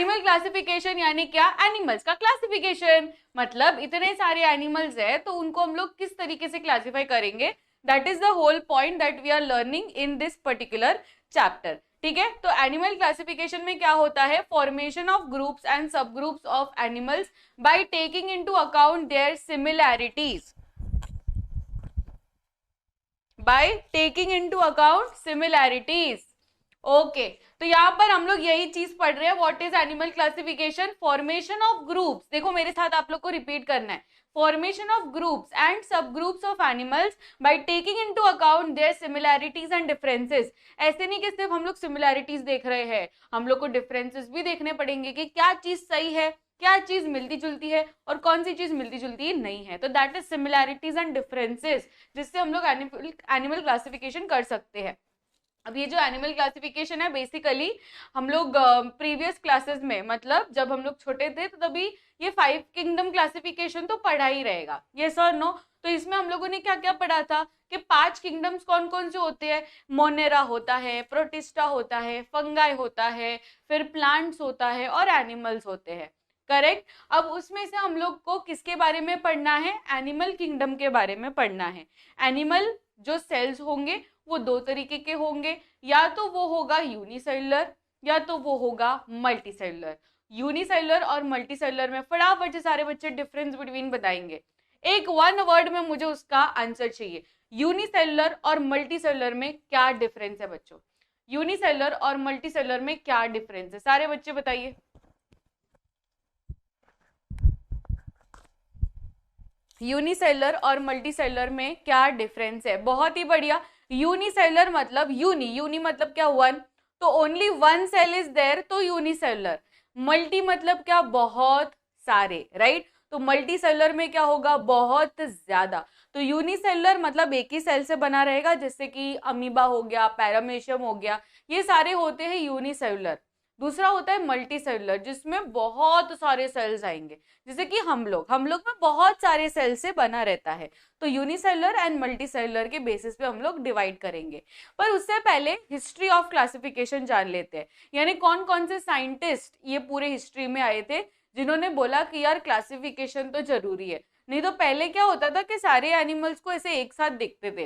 Animal classification यानी क्या? Animals का क्लासिफिकेशन, मतलब इतने सारे एनिमल्स है तो उनको हम लोग किस तरीके से क्लासिफाई करेंगे, that is the whole point that we are learning in this particular chapter. ठीक है, तो एनिमल क्लासिफिकेशन में क्या होता है? Formation of groups and sub groups of animals by taking into account their similarities, by taking into account similarities. Okay, तो यहाँ पर हम लोग यही चीज पढ़ रहे हैं, what is animal classification? Formation of groups, देखो मेरे साथ आप लोग को रिपीट करना है, formation of groups and sub groups of animals by taking into account their similarities and differences. ऐसे नहीं कि सिर्फ हम लोग सिमिलैरिटीज देख रहे हैं, हम लोग को डिफरेंसेस भी देखने पड़ेंगे कि क्या चीज सही है, क्या चीज मिलती जुलती है और कौन सी चीज मिलती जुलती नहीं है। तो that is similarities and differences, जिससे हम लोग एनिमल क्लासिफिकेशन कर सकते हैं। अब ये जो एनिमल क्लासिफिकेशन है बेसिकली हम लोग प्रीवियस क्लासेस में, मतलब जब हम लोग छोटे थे तो तभी ये 5 किंगडम क्लासिफिकेशन तो पढ़ा ही रहेगा, यस और नो। तो इसमें हम लोगों ने क्या क्या पढ़ा था कि 5 किंगडम्स कौन कौन से होते हैं? मोनेरा होता है, प्रोटिस्टा होता है, फंगाई होता है, फिर प्लांट्स होता है और एनिमल्स होते हैं, करेक्ट। अब उसमें से हम लोग को किसके बारे में पढ़ना है? एनिमल किंगडम के बारे में पढ़ना है। एनिमल जो सेल्स होंगे वो 2 तरीके के होंगे, या तो वो होगा यूनिसेलुलर या तो वो होगा मल्टीसेलुलर। यूनिसेलुलर और मल्टीसेलुलर में फटाफट से सारे बच्चे डिफरेंस बिटवीन बताएंगे, एक 1 वर्ड में मुझे उसका आंसर चाहिए। यूनिसेलुलर और मल्टीसेलुलर में क्या डिफरेंस है बच्चों? यूनिसेलुलर और मल्टीसेलुलर में क्या डिफरेंस है? सारे बच्चे बताइए। यूनिसेलुलर और मल्टीसेलुलर में क्या डिफरेंस है? बहुत ही बढ़िया। यूनिसेलुलर मतलब यूनी मतलब क्या? 1, तो ओनली 1 सेल इज देयर तो यूनिसेलुलर। मल्टी मतलब क्या? बहुत सारे, राइट। तो मल्टी सेलुलर में क्या होगा? बहुत ज्यादा। तो यूनिसेलुलर मतलब एक ही सेल से बना रहेगा, जैसे कि अमीबा हो गया, पैरामेशियम हो गया, ये सारे होते हैं यूनिसेलुलर। दूसरा होता है मल्टी सेलुलर, जिसमें बहुत सारे सेल्स आएंगे, जैसे कि हम लोग में बहुत सारे सेल से बना रहता है। तो यूनिसेलुलर एंड मल्टी सेलुलर के बेसिस पे हम लोग डिवाइड करेंगे। पर उससे पहले हिस्ट्री ऑफ क्लासिफिकेशन जान लेते हैं, यानी कौन कौन से साइंटिस्ट ये पूरे हिस्ट्री में आए थे जिन्होंने बोला कि यार क्लासिफिकेशन तो जरूरी है। नहीं तो पहले क्या होता था कि सारे एनिमल्स को ऐसे एक साथ देखते थे,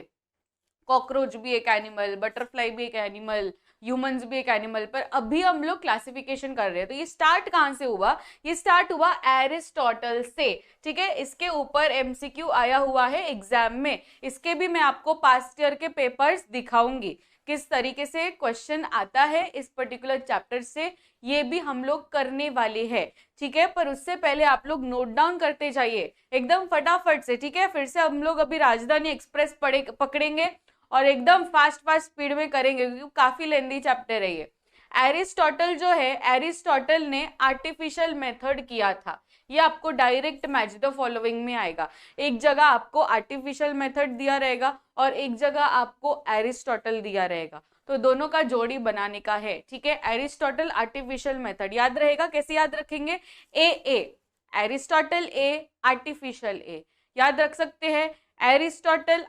कॉकरोच भी एक एनिमल, बटरफ्लाई भी एक एनिमल, ह्यूमंस भी एक एनिमल, पर अभी हम लोग क्लासिफिकेशन कर रहे हैं। तो ये स्टार्ट कहां से हुआ? ये स्टार्ट हुआ एरिस्टोटल से, ठीक है। इसके ऊपर एमसीक्यू आया हुआ है एग्जाम में, इसके भी मैं आपको पास्ट ईयर के पेपर्स दिखाऊंगी किस तरीके से क्वेश्चन आता है इस पर्टिकुलर चैप्टर से, ये भी हम लोग करने वाले हैं, ठीक है। पर उससे पहले आप लोग नोट डाउन करते जाइए एकदम फटाफट से, ठीक है। फिर से हम लोग अभी राजधानी एक्सप्रेस पकड़ेंगे और एकदम फास्ट स्पीड में करेंगे क्योंकि काफी लेंदी चैप्टर है ये। एरिस्टोटल जो है, एरिस्टोटल ने आर्टिफिशियल मेथड किया था, ये आपको डायरेक्ट मैच द फॉलोइंग में आएगा। एक जगह आपको आर्टिफिशियल मेथड दिया रहेगा और एक जगह आपको एरिस्टोटल दिया रहेगा, तो दोनों का जोड़ी बनाने का है, ठीक है। एरिस्टोटल आर्टिफिशियल मेथड याद रहेगा, कैसे याद रखेंगे? ए एरिस्टोटल ए, आर्टिफिशियल ए, याद रख सकते हैं। Aristotle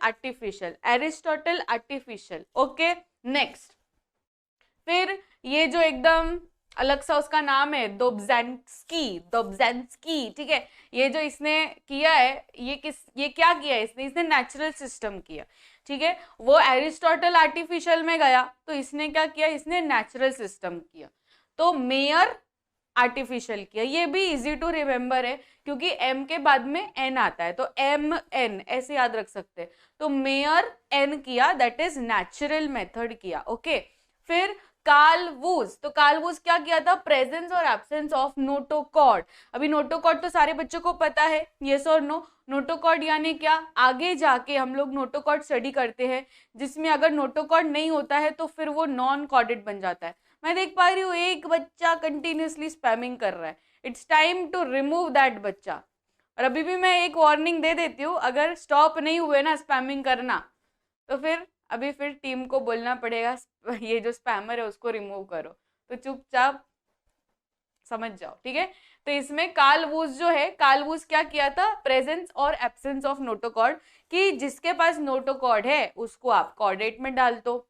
artificial, okay. नेक्स्ट, फिर ये जो एकदम अलग सा उसका नाम है दोब्झान्स्की, ठीक है। ये जो इसने किया है, ये क्या किया है इसने नेचुरल सिस्टम किया, ठीक है। वो एरिस्टोटल आर्टिफिशियल में गया तो इसने क्या किया? इसने नेचुरल सिस्टम किया। तो मेयर आर्टिफिशियल किया, ये भी इजी टू रिमेम्बर है क्योंकि एम के बाद में एन आता है, तो एम एन ऐसे याद रख सकते हैं। तो मेयर एन किया, दैट इज नेचुरल मेथड किया, ओके। फिर कार्ल वूज, तो कार्ल वूज क्या किया था? प्रेजेंस और एब्सेंस ऑफ नोटोकॉर्ड। अभी नोटोकॉर्ड तो सारे बच्चों को पता है, यस और नो। नोटोकॉर्ड यानी क्या? आगे जाके हम लोग नोटोकॉर्ड स्टडी करते हैं, जिसमें अगर नोटोकॉर्ड नहीं होता है तो फिर वो नॉन कॉर्डेड बन जाता है। मैं देख पा रही हूँ एक बच्चा कंटिन्यूअसली स्पैमिंग कर रहा है, it's time to remove that बच्चा। और अभी भी मैं एक वार्निंग दे देती हूँ, अगर स्टॉप नहीं हुए ना स्पैमिंग करना तो फिर टीम को बोलना पड़ेगा ये जो स्पैमर है उसको रिमूव करो, तो चुपचाप समझ जाओ, ठीक है। तो इसमें कार्ल वूज जो है, कार्ल वूज क्या किया था? प्रेजेंस और एब्सेंस ऑफ नोटोकॉर्ड, कि जिसके पास नोटोकॉर्ड है उसको आप कॉर्डेट में डाल दो,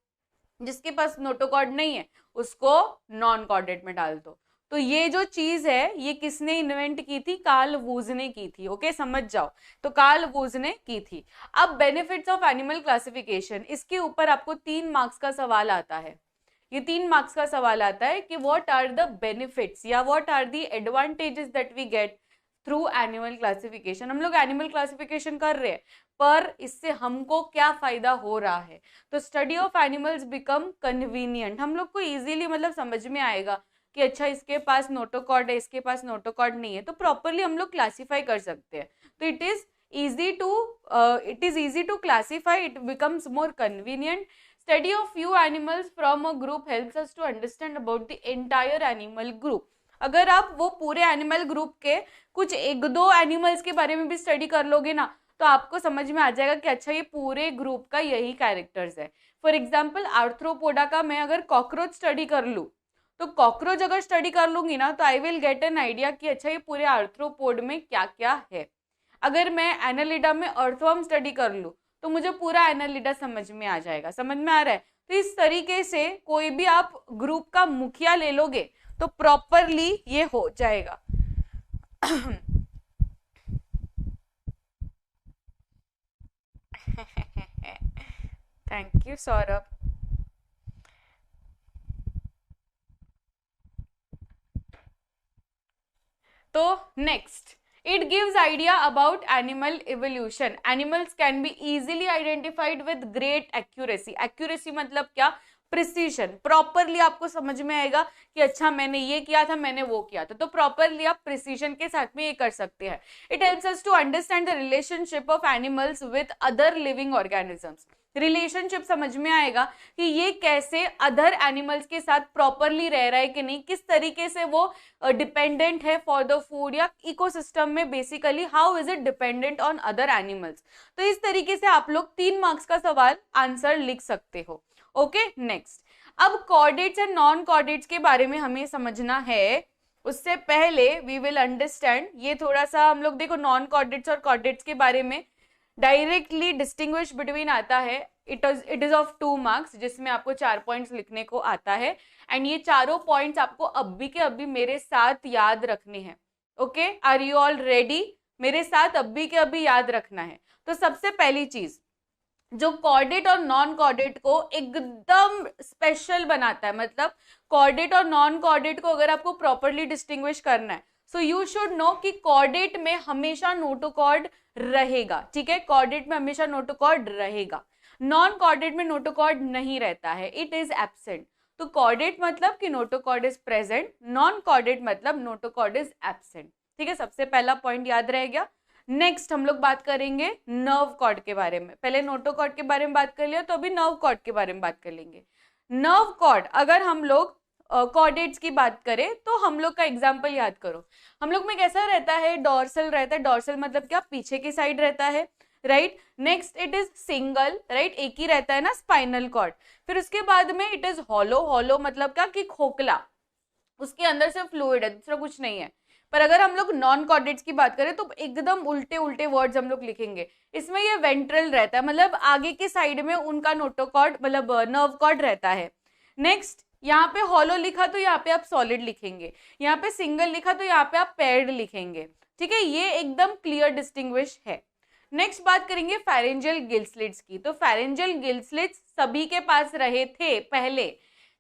जिसके पास नोटोकॉर्ड नहीं है उसको नॉन कॉर्डेट में डाल दो। तो ये जो चीज है ये किसने इन्वेंट की थी? कार्ल वूज ने की थी। ओके, समझ जाओ, तो कार्ल वूज ने की थी। अब बेनिफिट्स ऑफ एनिमल क्लासिफिकेशन, इसके ऊपर आपको 3 मार्क्स का सवाल आता है। ये 3 मार्क्स का सवाल आता है कि व्हाट आर द बेनिफिट्स या what are the advantages that we get through animal classification. हम लोग एनिमल क्लासिफिकेशन कर रहे हैं, पर इससे हमको क्या फायदा हो रहा है? तो study of animals become convenient, हम लोग को इजीली मतलब समझ में आएगा कि अच्छा इसके पास नोटोकॉर्ड है, इसके पास नोटोकॉर्ड नहीं है, तो प्रॉपरली हम लोग क्लासीफाई कर सकते हैं। तो it is easy to classify, it becomes more convenient. Study of few animals from a group helps us to understand about the entire animal group. अगर आप वो पूरे एनिमल ग्रुप के कुछ 1-2 एनिमल्स के बारे में भी स्टडी कर लोगे ना, तो आपको समझ में आ जाएगा कि अच्छा ये पूरे ग्रुप का यही कैरेक्टर्स है। फॉर एग्जाम्पल आर्थ्रोपोडा का मैं अगर कॉकरोच स्टडी कर लूँ, तो कॉकरोच अगर स्टडी कर लूंगी ना, तो I will get an idea कि अच्छा ये पूरे आर्थ्रोपोड में क्या क्या है। अगर मैं एनालिडा में अर्थवर्म स्टडी कर लूँ, तो मुझे पूरा एनालिडा समझ में आ जाएगा। समझ में आ रहा है? तो इस तरीके से कोई भी आप ग्रुप का मुखिया ले लोगे तो प्रॉपरली ये हो जाएगा। Thank you Saurabh. तो next, it gives idea about animal evolution. Animals can be easily identified with great accuracy. Accuracy मतलब क्या? प्रिसीशन। प्रॉपरली आपको समझ में आएगा कि अच्छा मैंने ये किया था, मैंने वो किया था, तो प्रॉपरली आप प्रिसीशन के साथ में ये कर सकते हैं। It helps us to understand the relationship of animals with other living organisms. Relationship समझ में आएगा कि ये कैसे अदर एनिमल्स के साथ प्रॉपरली रह रहा है कि नहीं, किस तरीके से वो डिपेंडेंट है फॉर द फूड या इकोसिस्टम में, basically how is it dependent on other animals. तो इस तरीके से आप लोग 3 मार्क्स का सवाल आंसर लिख सकते हो। ओके, नेक्स्ट, अब कॉर्डेट्स एंड नॉन कॉर्डेट्स के बारे में हमें समझना है। उससे पहले वी विल अंडरस्टैंड ये थोड़ा सा, हम लोग देखो नॉन कॉर्डेट्स और कॉर्डेट्स के बारे में डायरेक्टली डिस्टिंग्विश बिटवीन आता है। इट इज ऑफ 2 मार्क्स, जिसमें आपको 4 पॉइंट्स लिखने को आता है, एंड ये चारों पॉइंट्स आपको अभी के अभी मेरे साथ याद रखने हैं। Okay, are you all ready? मेरे साथ अभी के अभी याद रखना है। तो सबसे पहली चीज जो कॉर्डेट और नॉन कॉर्डेट को एकदम स्पेशल बनाता है, मतलब कॉर्डेट और नॉन कॉर्डेट को अगर आपको प्रॉपरली डिस्टिंग्विश करना है, सो यू शुड नो कि कॉर्डेट में हमेशा नोटोकॉर्ड रहेगा। ठीक है, कॉर्डेट में हमेशा नोटोकॉर्ड रहेगा। नॉन कॉर्डेट में नोटोकॉर्ड नहीं रहता है, इट इज एब्सेंट। तो कॉर्डेट मतलब कि notochord is present, non chordate मतलब नोटोकॉर्ड इज एब्सेंट। ठीक है, सबसे पहला पॉइंट याद रह गया। नेक्स्ट हम लोग बात करेंगे नर्व कॉर्ड के बारे में। पहले नोटोकॉर्ड के बारे में बात कर लिया, तो अभी नर्व कॉर्ड के बारे में बात कर लेंगे। नर्व कॉर्ड, अगर हम लोग कॉर्डेट्स की बात करें तो हम लोग का एग्जाम्पल याद करो। हम लोग में कैसा रहता है? डॉर्सल रहता है। डॉर्सल मतलब क्या? पीछे की साइड रहता है, right. Next it is single, right, एक ही रहता है ना, स्पाइनल कॉर्ड। फिर उसके बाद में इट इज हॉलो। हॉलो मतलब क्या? कि खोखला, उसके अंदर से फ्लूइड है, दूसरा कुछ नहीं है। पर अगर हम लोग नॉन कॉर्डेट्स की बात करें तो एकदम उल्टे उल्टे वर्ड्स हम लोग लिखेंगे। इसमें ये वेंट्रल रहता है, मतलब आगे के साइड में उनका नोटोकॉर्ड मतलब नर्व कॉर्ड रहता है। नेक्स्ट, यहाँ पे हॉलो लिखा तो यहाँ पे आप सॉलिड लिखेंगे, यहाँ पे सिंगल लिखा तो यहाँ पे आप पेयर्ड लिखेंगे। ठीक है, ये एकदम क्लियर डिस्टिंग्विश है। नेक्स्ट बात करेंगे फेरेंजियल गिल स्लिट्स की। तो फेरेंजियल गिल स्लिट्स सभी के पास रहे थे पहले।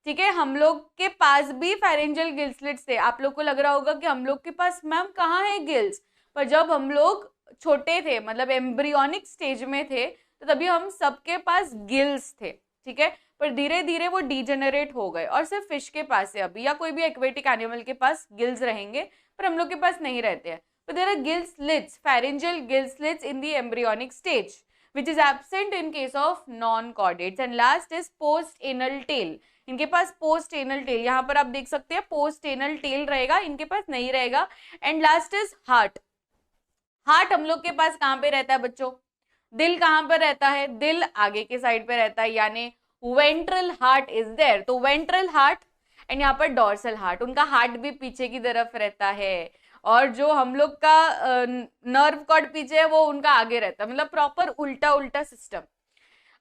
ठीक है, हम लोग के पास भी फेरेंजियल गिल स्लिट्स थे। आप लोग को लग रहा होगा कि हम लोग के पास मैम कहाँ है गिल्स, पर जब हम लोग छोटे थे, मतलब एम्ब्रियोनिक स्टेज में थे, तो तभी हम सबके पास गिल्स थे। ठीक है, पर धीरे धीरे वो डीजेनरेट हो गए और सिर्फ फिश के पास है अभी, या कोई भी एक्वेटिक एनिमल के पास गिल्स रहेंगे, पर हम लोग के पास नहीं रहते हैं। But there are gill slits, pharyngeal gill slits in the embryonic stage, which is absent in case of non-chordates. And last is post-anal tail. इनके पास post-anal tail, यहाँ पर आप देख सकते हैं post-anal tail रहेगा, इनके पास नहीं रहेगा। And last is heart. Heart हम लोग के पास कहाँ पे रहता है बच्चों? दिल कहाँ पर रहता है? दिल आगे के साइड पे रहता है, यानी वेंट्रल हार्ट इज देयर। तो वेंट्रल हार्ट एंड यहाँ पर डॉर्सल हार्ट, उनका हार्ट भी पीछे की तरफ रहता है, और जो हम लोग का नर्व कॉर्ड पीछे है वो उनका आगे रहता है, मतलब प्रॉपर उल्टा उल्टा सिस्टम।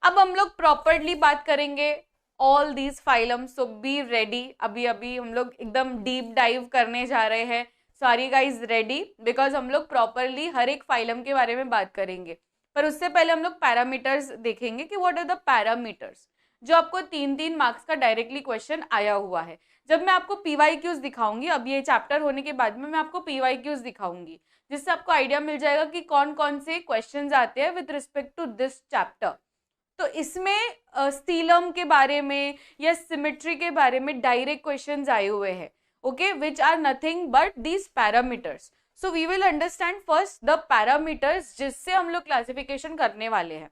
अब हम लोग प्रॉपरली बात करेंगे all these phylum, so be ready. अभी अभी हम लोग एकदम डीप डाइव करने जा रहे हैं। सॉरी गाइज, रेडी, बिकॉज हम लोग प्रॉपरली हर एक फाइलम के बारे में बात करेंगे। पर उससे पहले हम लोग पैरामीटर्स देखेंगे कि व्हाट आर द पैरामीटर्स, जो आपको 3-3 मार्क्स का डायरेक्टली क्वेश्चन आया हुआ है। जब मैं आपको पीवाईक्यूज दिखाऊंगी, अब ये चैप्टर होने के बाद में मैं आपको पीवाईक्यूज दिखाऊंगी, जिससे आपको आइडिया मिल जाएगा कि कौन कौन से क्वेश्चंस आते हैं with respect to this chapter. तो इसमें स्टीलम के बारे में या सिमेट्री के बारे में डायरेक्ट क्वेश्चंस आए हुए हैं, okay, which are nothing but these parameters. So we will understand first the parameters, जिससे हम लोग क्लासिफिकेशन करने वाले हैं।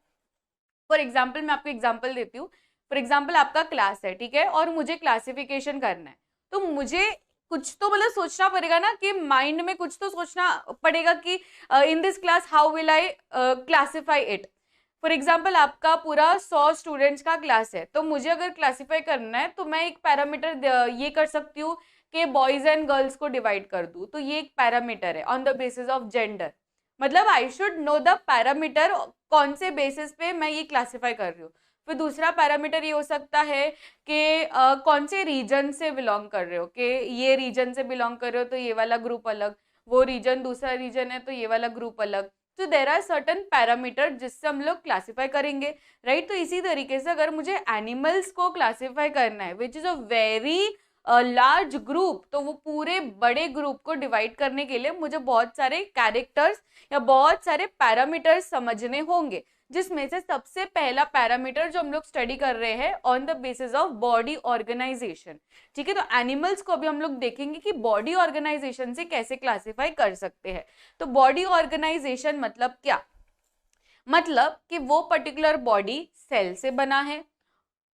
फॉर एग्जाम्पल, मैं आपको एग्जाम्पल देती हूँ। फॉर एग्जाम्पल, आपका क्लास है, ठीक है, और मुझे क्लासिफिकेशन करना है, तो मुझे कुछ तो मतलब सोचना पड़ेगा ना, कि माइंड में कुछ तो सोचना पड़ेगा कि in this class how will I classify it. For example, आपका पूरा 100 स्टूडेंट्स का क्लास है, तो मुझे अगर क्लासिफाई करना है तो मैं एक पैरामीटर ये कर सकती हूँ कि बॉयज एंड गर्ल्स को डिवाइड कर दूँ, तो ये एक पैरामीटर है on the basis of gender. मतलब I should know the parameter, कौन से बेसिस पे मैं ये क्लासिफाई कर रही हूँ। फिर दूसरा पैरामीटर ये हो सकता है कि कौन से रीजन से बिलोंग कर रहे हो, कि ये रीजन से बिलोंग कर रहे हो तो ये वाला ग्रुप अलग, वो रीजन दूसरा रीजन है तो ये वाला ग्रुप अलग। तो देर आर सर्टन पैरामीटर जिससे हम लोग क्लासीफाई करेंगे, राइट। तो इसी तरीके से अगर मुझे एनिमल्स को क्लासीफाई करना है, which is a very large group, तो वो पूरे बड़े ग्रुप को डिवाइड करने के लिए मुझे बहुत सारे कैरेक्टर्स या बहुत सारे पैरामीटर्स समझने होंगे, जिसमें से सबसे पहला पैरामीटर जो हम लोग स्टडी कर रहे हैं on the basis of body organisation, ठीक है। तो एनिमल्स को अभी हम लोग देखेंगे कि बॉडी ऑर्गेनाइजेशन से कैसे क्लासिफाई कर सकते हैं। तो बॉडी ऑर्गेनाइजेशन मतलब क्या? मतलब कि वो पर्टिकुलर बॉडी सेल से बना है,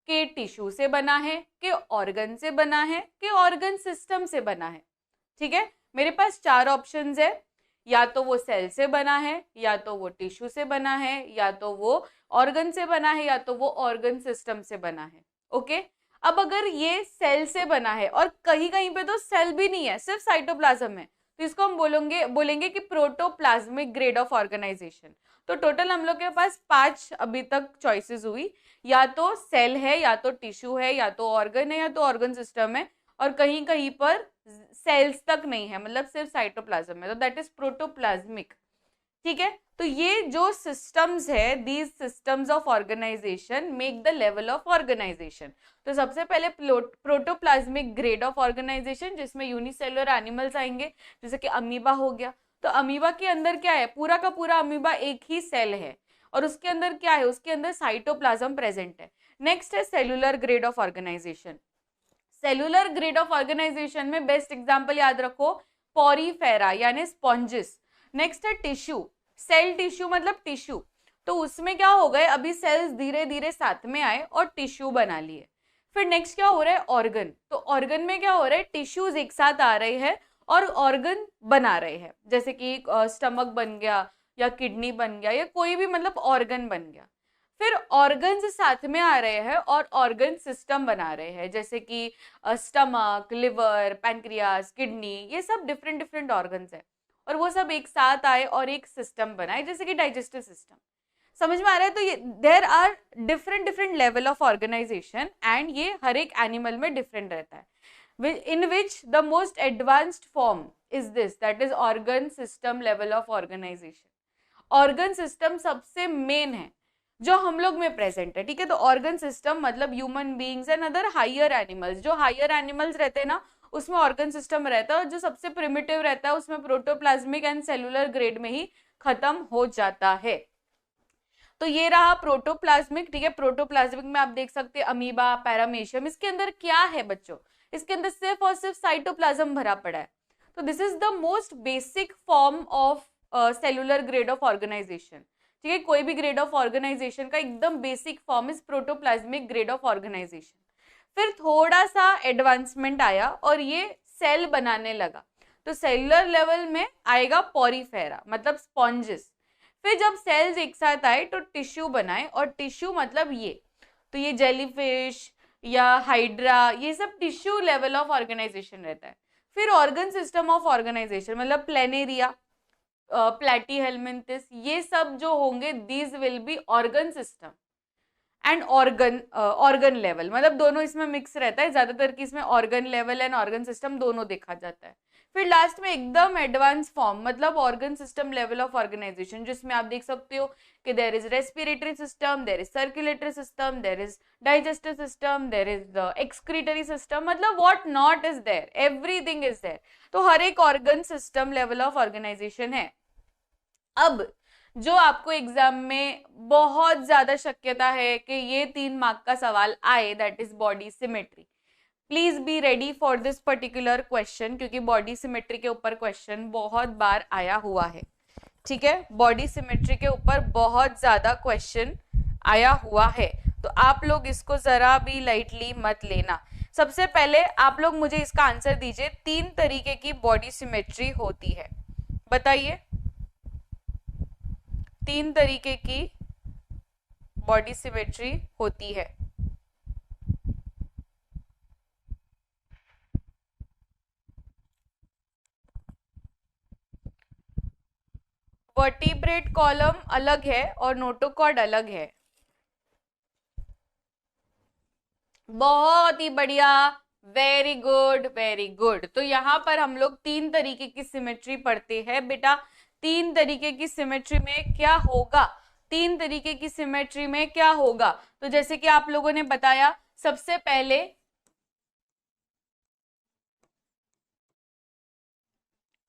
के टिश्यू से बना है, के ऑर्गन से बना है, के ऑर्गन सिस्टम से बना है, ठीक है। मेरे पास 4 ऑप्शंस है, या तो वो सेल से बना है, या तो वो टिश्यू से बना है, या तो वो ऑर्गन से बना है, या तो वो ऑर्गन सिस्टम से बना है, ओके। अब अगर ये सेल से बना है और कहीं कहीं पे तो सेल भी नहीं है, सिर्फ साइटोप्लाज्म है, तो इसको हम बोलेंगे कि प्रोटोप्लाज्मिक ग्रेड ऑफ ऑर्गेनाइजेशन। तो टोटल हम लोग के पास 5 अभी तक चॉइसेस हुई, या तो सेल है, या तो टिश्यू है, या तो ऑर्गन है, या तो ऑर्गन सिस्टम है, और कहीं कहीं पर सेल्स तक नहीं है, मतलब सिर्फ साइटोप्लाज्म है, तो दैट इज प्रोटोप्लाज्मिक, ठीक है। तो ये जो सिस्टम्स है, these systems of organisation make the level of organisation. तो सबसे पहले प्रोटोप्लाज्मिक ग्रेड ऑफ ऑर्गेनाइजेशन, जिसमें यूनिसेलुलर एनिमल्स आएंगे, जैसे कि अमीबा हो गया। तो अमीबा के अंदर क्या है? पूरा का पूरा अमीबा एक ही सेल है, और उसके अंदर क्या है? उसके अंदर साइटोप्लाज्म प्रेजेंट है। नेक्स्ट है cellular grade of organisation. Cellular grade of organisation में बेस्ट एग्जांपल याद रखो, पोरीफेरा यानी स्पॉन्जिस। नेक्स्ट है टिश्यू, सेल टिश्यू मतलब टिश्यू। तो उसमें क्या हो गए, अभी सेल्स धीरे धीरे साथ में आए और टिश्यू बना लिए। फिर नेक्स्ट क्या हो रहा है? ऑर्गन। तो ऑर्गन में क्या हो रहा है? टिश्यूज एक साथ आ रहे हैं और ऑर्गन बना रहे हैं, जैसे कि स्टमक बन गया, या किडनी बन गया, या कोई भी मतलब ऑर्गन बन गया। फिर ऑर्गन्स साथ में आ रहे हैं और ऑर्गन सिस्टम बना रहे हैं, जैसे कि स्टमक, लिवर, पैनक्रियास, किडनी, ये सब डिफरेंट डिफरेंट ऑर्गन्स है, और वो सब एक साथ आए और एक सिस्टम बनाए, जैसे कि डाइजेस्टिव सिस्टम। समझ में आ रहा है? तो ये there are different different level of organisation, and ये हर एक एनिमल में डिफरेंट रहता है, in which the most advanced form is this, that is organ system level of organization. Organ system सबसे मेन है जो हम लोग में प्रेजेंट है, ठीक है। तो ऑर्गन सिस्टम मतलब human beings and other higher animals, जो हायर एनिमल्स रहते हैं ना, उसमें ऑर्गन सिस्टम रहता है, और जो सबसे प्रिमिटिव रहता है उसमें प्रोटोप्लाज्मिक एंड सेलुलर ग्रेड में ही खत्म हो जाता है। तो ये रहा प्रोटोप्लाज्मिक, ठीक है। प्रोटोप्लाज्मिक में आप देख सकते हैं अमीबा, पैरामेशियम। इसके अंदर क्या है बच्चों? इसके अंदर सिर्फ और सिर्फ साइटोप्लाज्म भरा पड़ा है। तो this is the most basic form of cellular grade of organisation, ठीक है। कोई भी ग्रेड ऑफ ऑर्गेनाइजेशन का एकदम basic form is protoplasmic grade of organisation. फिर थोड़ा सा एडवांसमेंट आया और ये सेल बनाने लगा, तो सेलुलर लेवल में आएगा पोरीफेरा मतलब स्पॉन्जिस। फिर जब सेल्स एक साथ आए तो टिश्यू बनाए, और टिश्यू मतलब ये, तो ये जेलीफिश या हाइड्रा, ये सब टिश्यू लेवल ऑफ ऑर्गेनाइजेशन रहता है। फिर ऑर्गन सिस्टम ऑफ ऑर्गेनाइजेशन मतलब प्लेनेरिया, प्लैटीहेल्मिन्थिस, ये सब जो होंगे these will be organ system. And organ level, मतलब दोनों इसमें मिक्स रहता है, ज्यादातर कि इसमें organ level and organ system दोनों देखा जाता है। फिर लास्ट में एकदम एडवांस फॉर्म, मतलब organ system level of organisation, जिसमें आप देख सकते हो कि there is respiratory system, there is circulatory system, there is digestive system, there is the excretory system, मतलब what not is there, everything is there. तो हर एक organ system level of organisation है। अब जो आपको एग्जाम में बहुत ज्यादा शक्यता है कि ये 3 मार्क का सवाल आए, that is body symmetry. Please be ready for this particular question, क्योंकि बॉडी सिमेट्री के ऊपर क्वेश्चन बहुत बार आया हुआ है। ठीक है, बॉडी सिमेट्री के ऊपर बहुत ज्यादा क्वेश्चन आया हुआ है, तो आप लोग इसको जरा भी लाइटली मत लेना। सबसे पहले आप लोग मुझे इसका आंसर दीजिए, 3 तरीके की बॉडी सिमेट्री होती है, बताइए। 3 तरीके की बॉडी सिमेट्री होती है। वर्टिब्रेट कॉलम अलग है और नोटोकॉर्ड अलग है। बहुत ही बढ़िया, वेरी गुड वेरी गुड। तो यहाँ पर हम लोग 3 तरीके की सिमेट्री पढ़ते हैं बेटा। 3 तरीके की सिमेट्री में क्या होगा, 3 तरीके की सिमेट्री में क्या होगा, तो जैसे कि आप लोगों ने बताया, सबसे पहले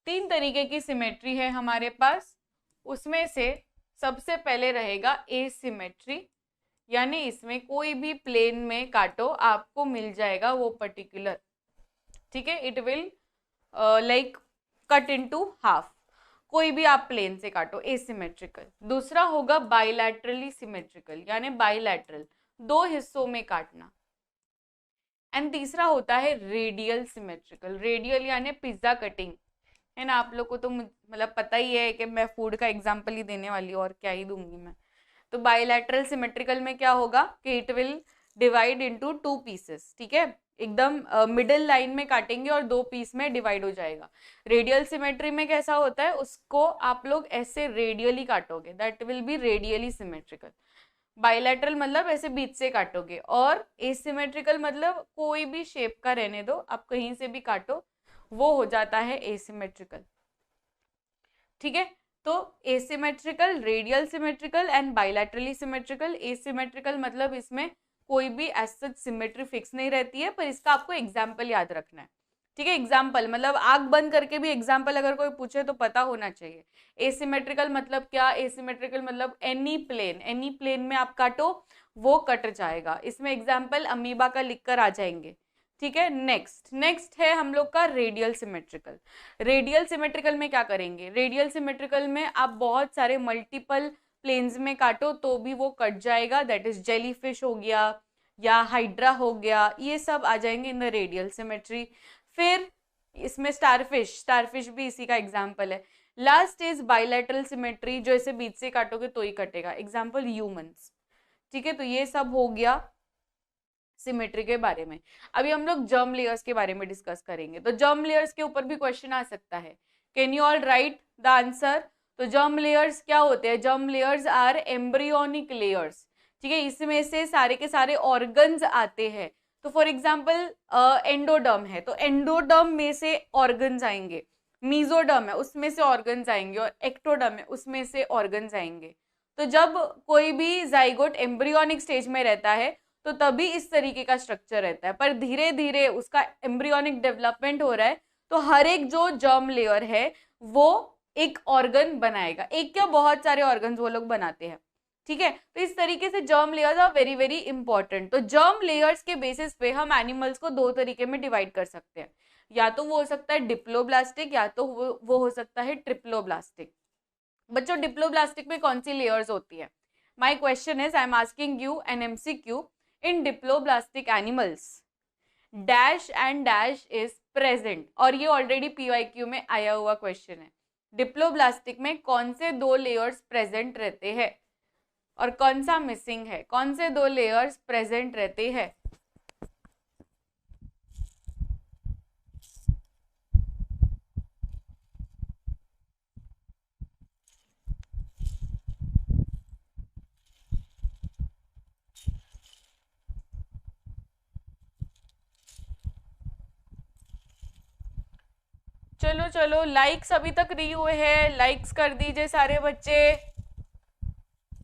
3 तरीके की सिमेट्री है हमारे पास, उसमें से सबसे पहले रहेगा एसिमेट्री, यानी इसमें कोई भी प्लेन में काटो आपको मिल जाएगा वो पर्टिकुलर, ठीक है, it will like cut into half, कोई भी आप प्लेन से काटो, एसिमेट्रिकल। दूसरा होगा बाइलैटरली सिमेट्रिकल, यानी बाइलैटरल, 2 हिस्सों में काटना। एंड तीसरा होता है रेडियल सिमेट्रिकल, रेडियल यानी पिज्जा कटिंग, है ना। आप लोग को तो मतलब पता ही है कि मैं फूड का एग्जाम्पल ही देने वाली हूँ, और क्या ही दूंगी मैं। तो बाइलैटरल सिमेट्रिकल में क्या होगा कि it will divide into 2 pieces, ठीक है, एकदम मिडिल लाइन में काटेंगे और 2 पीस में डिवाइड हो जाएगा। रेडियल सिमेट्री में कैसा होता है, उसको आप लोग ऐसे रेडियली काटोगे, that will be radially symmetrical. Bilateral मतलब ऐसे बीच से काटोगे, और एसिमेट्रिकल मतलब कोई भी शेप का रहने दो, आप कहीं से भी काटो, वो हो जाता है एसिमेट्रिकल। ठीक है, तो asymmetrical, radial symmetrical and bilaterally symmetrical. Asymmetrical मतलब इसमें कोई भी ऐसा सिमेट्री फिक्स नहीं रहती है, पर इसका आपको एग्जाम्पल याद रखना है। ठीक है, एग्जाम्पल मतलब आंख बंद करके भी एग्जाम्पल अगर कोई पूछे तो पता होना चाहिए। एसिमेट्रिकल मतलब क्या, एसिमेट्रिकल मतलब एनी प्लेन में आप काटो वो कट जाएगा। इसमें एग्जाम्पल अमीबा का लिखकर आ जाएंगे। ठीक है, नेक्स्ट है हम लोग का रेडियल सिमेट्रिकल। रेडियल सिमेट्रिकल में क्या करेंगे, रेडियल सिमेट्रिकल में आप बहुत सारे मल्टीपल प्लेन्स में काटो तो भी वो कट जाएगा, दैट इज जेलीफिश हो गया या हाइड्रा हो गया, ये सब आ जाएंगे इन द रेडियल सिमेट्री। फिर इसमें स्टारफिश भी इसी का एग्जाम्पल है। लास्ट इज बाइलैटरल सिमेट्री, जो इसे बीच से काटोगे तो ही कटेगा, एग्जाम्पल ह्यूमंस। ठीक है, तो ये सब हो गया सिमेट्री के बारे में। अभी हम लोग जर्म लेयर्स के बारे में डिस्कस करेंगे, तो जर्म लेयर्स के ऊपर भी क्वेश्चन आ सकता है। Can you all write the answer. तो जर्म लेयर्स क्या होते हैं, germ layers are embryonic layers. ठीक है, इसमें से सारे के सारे ऑर्गन्स आते हैं। तो फॉर एग्जाम्पल एंडोडर्म है, तो एंडोडर्म में से ऑर्गन्स आएंगे, मीजोडर्म है उसमें से ऑर्गन्स आएंगे, और एक्टोडर्म है उसमें से ऑर्गन्स आएंगे। तो जब कोई भी जाइगोट एम्ब्रियोनिक स्टेज में रहता है तो तभी इस तरीके का स्ट्रक्चर रहता है, पर धीरे धीरे उसका एम्ब्रियोनिक डेवलपमेंट हो रहा है, तो हर एक जो जर्म लेयर है वो एक ऑर्गन बनाएगा, एक क्या बहुत सारे ऑर्गन वो लोग बनाते हैं। ठीक है, तो इस तरीके से germ layers are very very important. तो जर्म लेयर्स के बेसिस पे हम एनिमल्स को 2 तरीके में डिवाइड कर सकते हैं, या तो वो हो सकता है डिप्लोब्लास्टिक, या तो वो हो सकता है ट्रिप्लोब्लास्टिक। बच्चों डिप्लोब्लास्टिक में कौन सी लेयर्स होती है, my question is, I am asking you an MCQ, in diploblastic animals dash and dash is present, और ये ऑलरेडी PYQ में आया हुआ क्वेश्चन है। डिप्लोब्लास्टिक में कौन से 2 लेयर्स प्रेजेंट रहते हैं और कौन सा मिसिंग है, कौन से 2 लेयर्स प्रेजेंट रहते हैं। चलो चलो, लाइक्स अभी तक नहीं हुए हैं, लाइक्स कर दीजिए सारे बच्चे।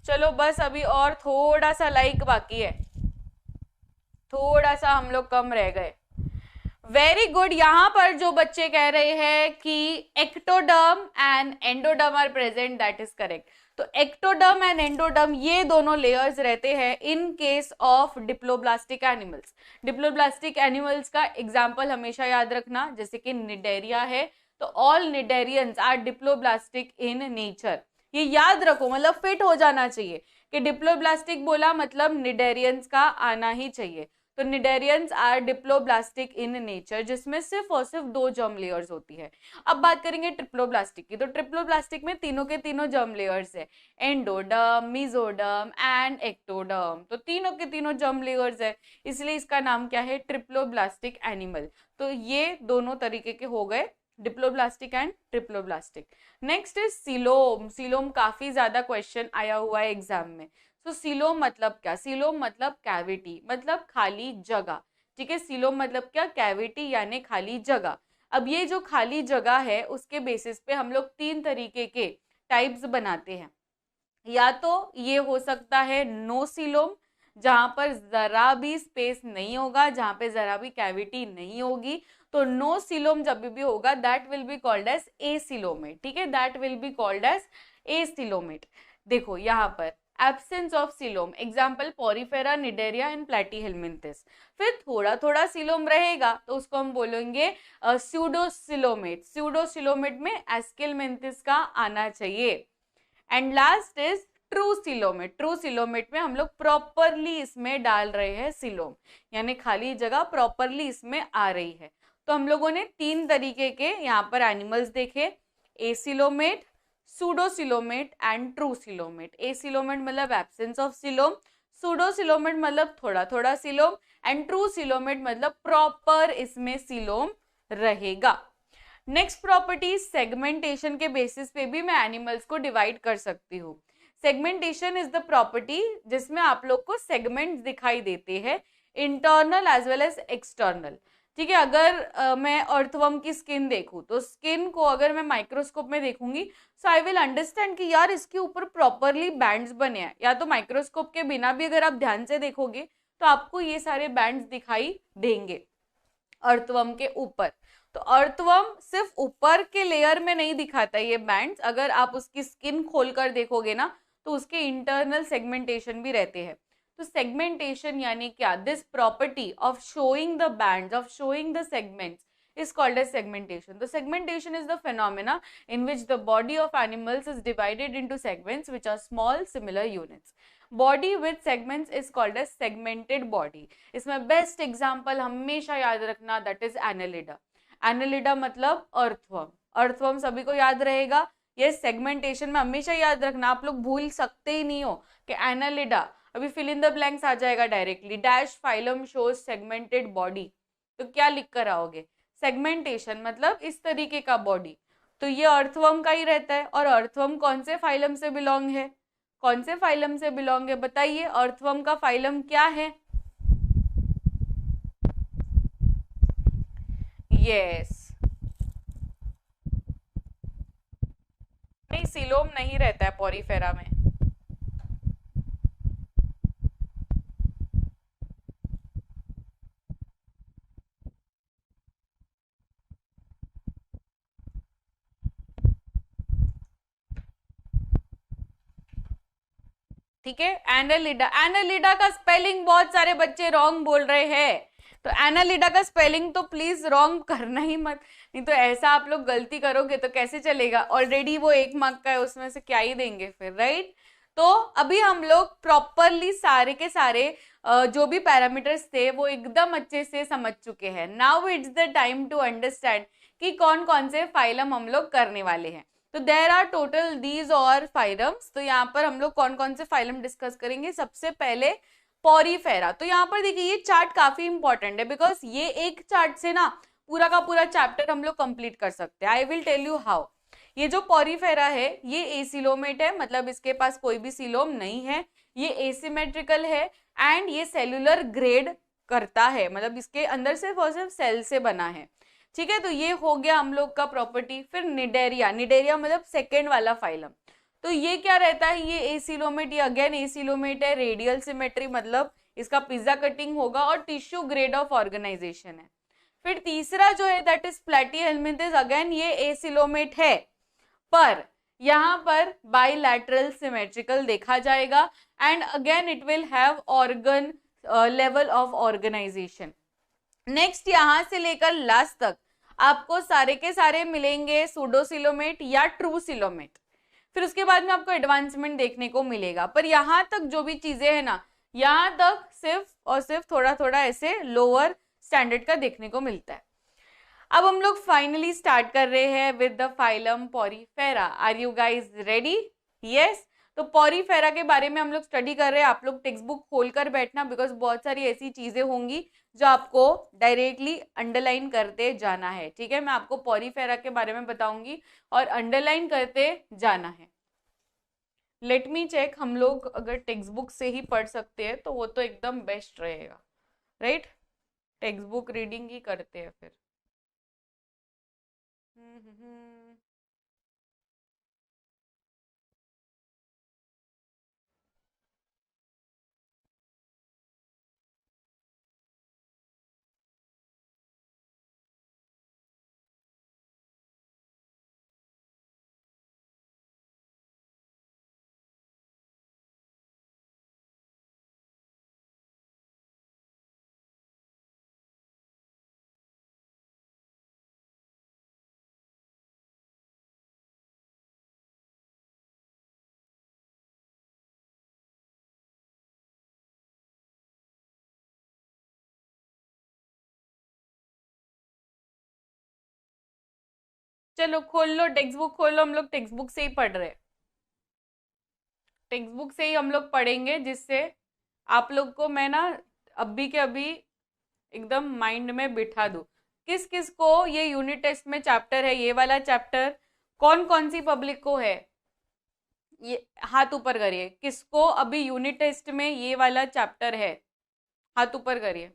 चलो बस अभी और थोड़ा सा लाइक बाकी है, थोड़ा सा हम लोग कम रह गए। Very good. यहाँ पर जो बच्चे कह रहे हैं कि ectoderm and endoderm are present, that is correct. तो एक्टोडर्म एंड एंडोडर्म ये दोनों लेयर्स रहते हैं in case of diploblastic animals. Diploblastic animals का एग्जाम्पल हमेशा याद रखना, जैसे कि निडेरिया है, तो all cnidarians are diploblastic in nature. ये याद रखो, मतलब फिट हो जाना चाहिए कि डिप्लोब्लास्टिक बोला मतलब निडेरियंस का आना ही चाहिए। तो cnidarians are diploblastic in nature, जिसमें सिर्फ और सिर्फ 2 जर्म लेयर्स होती है। अब बात करेंगे ट्रिप्लोब्लास्टिक की, तो ट्रिप्लोब्लास्टिक में तीनों के तीनों जर्म लेयर्स है, एंडोडर्म, मेसोडर्म एंड एक्टोडर्म। तो तीनों के तीनों जर्म लेयर्स है, इसलिए इसका नाम क्या है, ट्रिप्लोब्लास्टिक एनिमल। तो ये दोनों तरीके के हो गए, diploblastic and triploblastic. Next is coelom. Coelom काफी ज्यादा क्वेश्चन आया हुआ है एग्जाम में। तो सीलोम मतलब क्या, सीलोम मतलब कैविटी, मतलब खाली जगह। ठीक है, सीलोम मतलब क्या, कैविटी यानी खाली जगह। अब ये जो खाली जगह है उसके बेसिस पे हम लोग 3 तरीके के टाइप्स बनाते हैं। या तो ये हो सकता है नो सीलोम, जहां पर जरा भी स्पेस नहीं होगा, जहां पे जरा भी कैविटी नहीं होगी, तो नो सीलोम जब भी होगा that will be called as acoelomate. ठीक है, that will be called as acoelomate. देखो यहाँ पर absence of coelom, example Porifera, Cnidaria and Platyhelminthes. फिर थोड़ा थोड़ा सीलोम रहेगा तो उसको हम बोलेंगे स्यूडोसिलोमेट। स्यूडोसिलोमेट में एस्किलमेंथिस का आना चाहिए। And last is true coelomate. True coelomate में हम लोग प्रॉपरली इसमें डाल रहे हैं सिलोम, यानी खाली जगह प्रॉपरली इसमें आ रही है। तो हम लोगों ने 3 तरीके के यहाँ पर एनिमल्स देखे, acoelomate, pseudocoelomate and true coelomate. Acoelomate मतलब एब्सेंस ऑफ सिलोम, सूडोसिलोमेट मतलब थोड़ा थोड़ा सिलोम, एंड ट्रू सिलोमेट मतलब प्रॉपर इसमें सिलोम रहेगा। नेक्स्ट प्रॉपर्टी, सेगमेंटेशन के बेसिस पे भी मैं एनिमल्स को डिवाइड कर सकती हूँ। सेगमेंटेशन इज द प्रॉपर्टी जिसमें आप लोग को सेगमेंट्स दिखाई देते हैं, internal as well as external. ठीक है, अगर मैं अर्थवर्म की स्किन देखूं तो स्किन को अगर मैं माइक्रोस्कोप में देखूंगी सो आई विल अंडरस्टैंड कि यार इसके ऊपर प्रॉपरली बैंड्स बने हैं। या तो माइक्रोस्कोप के बिना भी अगर आप ध्यान से देखोगे तो आपको ये सारे बैंड्स दिखाई देंगे अर्थवर्म के ऊपर। तो अर्थवर्म सिर्फ ऊपर के लेयर में नहीं दिखाता ये बैंड्स, अगर आप उसकी स्किन खोलकर देखोगे ना तो उसके इंटरनल सेगमेंटेशन भी रहते हैं। तो सेगमेंटेशन यानी क्या, this property of showing the bands, of showing the segments is called as segmentation. The segmentation is the phenomena in which the body of animals is divided into segments which are small similar units. Body with segments is called as segmented body. इसमें best example हमेशा याद रखना, that is annelida. Annelida मतलब earthworm. Earthworm सभी को याद रहेगा, ये सेगमेंटेशन में हमेशा याद रखना, आप लोग भूल सकते ही नहीं हो कि एनालिडा, अभी फिल इन द ब्लैंक्स आ जाएगा directly, dash phylum shows segmented body, तो क्या लिख कर आओगे, सेगमेंटेशन मतलब इस तरीके का बॉडी। तो ये अर्थवर्म का ही रहता है। और अर्थवर्म कौन से फाइलम से बिलोंग है, कौन से फाइलम से बिलोंग है बताइए, अर्थवर्म का फाइलम क्या है, यस, नहीं सिलोम नहीं रहता है पॉरीफेरा में। ठीक है, एनालिडा, एनालिडा का स्पेलिंग बहुत सारे बच्चे रॉन्ग बोल रहे हैं, तो एनालिडा का स्पेलिंग तो प्लीज रॉन्ग करना ही मत, नहीं तो ऐसा आप लोग गलती करोगे तो कैसे चलेगा, ऑलरेडी वो 1 मार्क का है उसमें से क्या ही देंगे फिर, राइट। तो अभी हम लोग प्रॉपरली सारे के सारे जो भी पैरामीटर्स थे वो एकदम अच्छे से समझ चुके हैं। Now it's the time to understand कि कौन कौन से फाइलम हम लोग करने वाले हैं। तो देर आर टोटल दीज और फाइलम्स। तो यहाँ पर हम लोग कौन कौन से फाइलम डिस्कस करेंगे। सबसे पहले पॉरीफेरा। तो यहाँ पर देखिए ये चार्ट काफी इंपॉर्टेंट है, बिकॉज ये एक चार्ट से ना पूरा का पूरा चैप्टर हम लोग कंप्लीट कर सकते हैं। I will tell you how. ये जो पॉरीफेरा है ये एसिलोमेट है, मतलब इसके पास कोई भी सिलोम नहीं है, ये एसिमेट्रिकल है एंड ये सेलुलर ग्रेड करता है, मतलब इसके अंदर सिर्फ और सिर्फ सेल से बना है। ठीक है, तो ये हो गया हम लोग का प्रॉपर्टी। फिर निडेरिया, निडेरिया मतलब सेकेंड वाला फाइलम। तो ये क्या रहता है, ये एसिलोमेट, ये अगेन एसिलोमेट है, रेडियल सिमेट्री मतलब इसका पिज्जा कटिंग होगा और टिश्यू ग्रेड ऑफ ऑर्गेनाइजेशन है। फिर तीसरा जो है दैट इज प्लेटीहेल्मिंथेस, अगेन ये एसिलोमेट है पर यहाँ पर बाइलैटरल सिमेट्रिकल देखा जाएगा and again it will have organ level of organisation. Next यहां से लेकर लास्ट तक आपको सारे के सारे मिलेंगे सूडोसिलोमेट या ट्रू सिलोमेट। फिर उसके बाद में आपको एडवांसमेंट देखने को मिलेगा, पर यहां तक जो भी चीजें है ना, यहां तक सिर्फ और सिर्फ थोड़ा थोड़ा ऐसे लोअर स्टैंडर्ड का देखने को मिलता है। अब हम लोग फाइनली स्टार्ट कर रहे हैं with the phylum porifera. Are you guys ready? Yes. तो पॉरीफेरा के बारे में हम लोग स्टडी कर रहे हैं। आप लोग टेक्स्ट बुक खोलकर बैठना, बिकॉज बहुत सारी ऐसी चीजें होंगी जो आपको डायरेक्टली अंडरलाइन करते जाना है। ठीक है, मैं आपको पॉरीफेरा के बारे में बताऊंगी और अंडरलाइन करते जाना है। लेट मी चेक, हम लोग अगर टेक्स्ट बुक से ही पढ़ सकते हैं तो वो तो एकदम बेस्ट रहेगा, राइट? टेक्स्ट बुक रीडिंग ही करते हैं फिर। चलो खोल लो टेक्स्ट बुक, खोल लो। हम लोग टेक्स्ट बुक से ही पढ़ रहे हैं, टेक्स्ट बुक से ही हम लोग पढ़ेंगे, जिससे आप लोग को मैं ना अभी के अभी एकदम माइंड में बिठा दूं। किस किस को ये यूनिट टेस्ट में चैप्टर है, ये वाला चैप्टर कौन कौन सी पब्लिक को है, ये हाथ ऊपर करिए। किसको अभी यूनिट टेस्ट में ये वाला चैप्टर है, हाथ ऊपर करिए।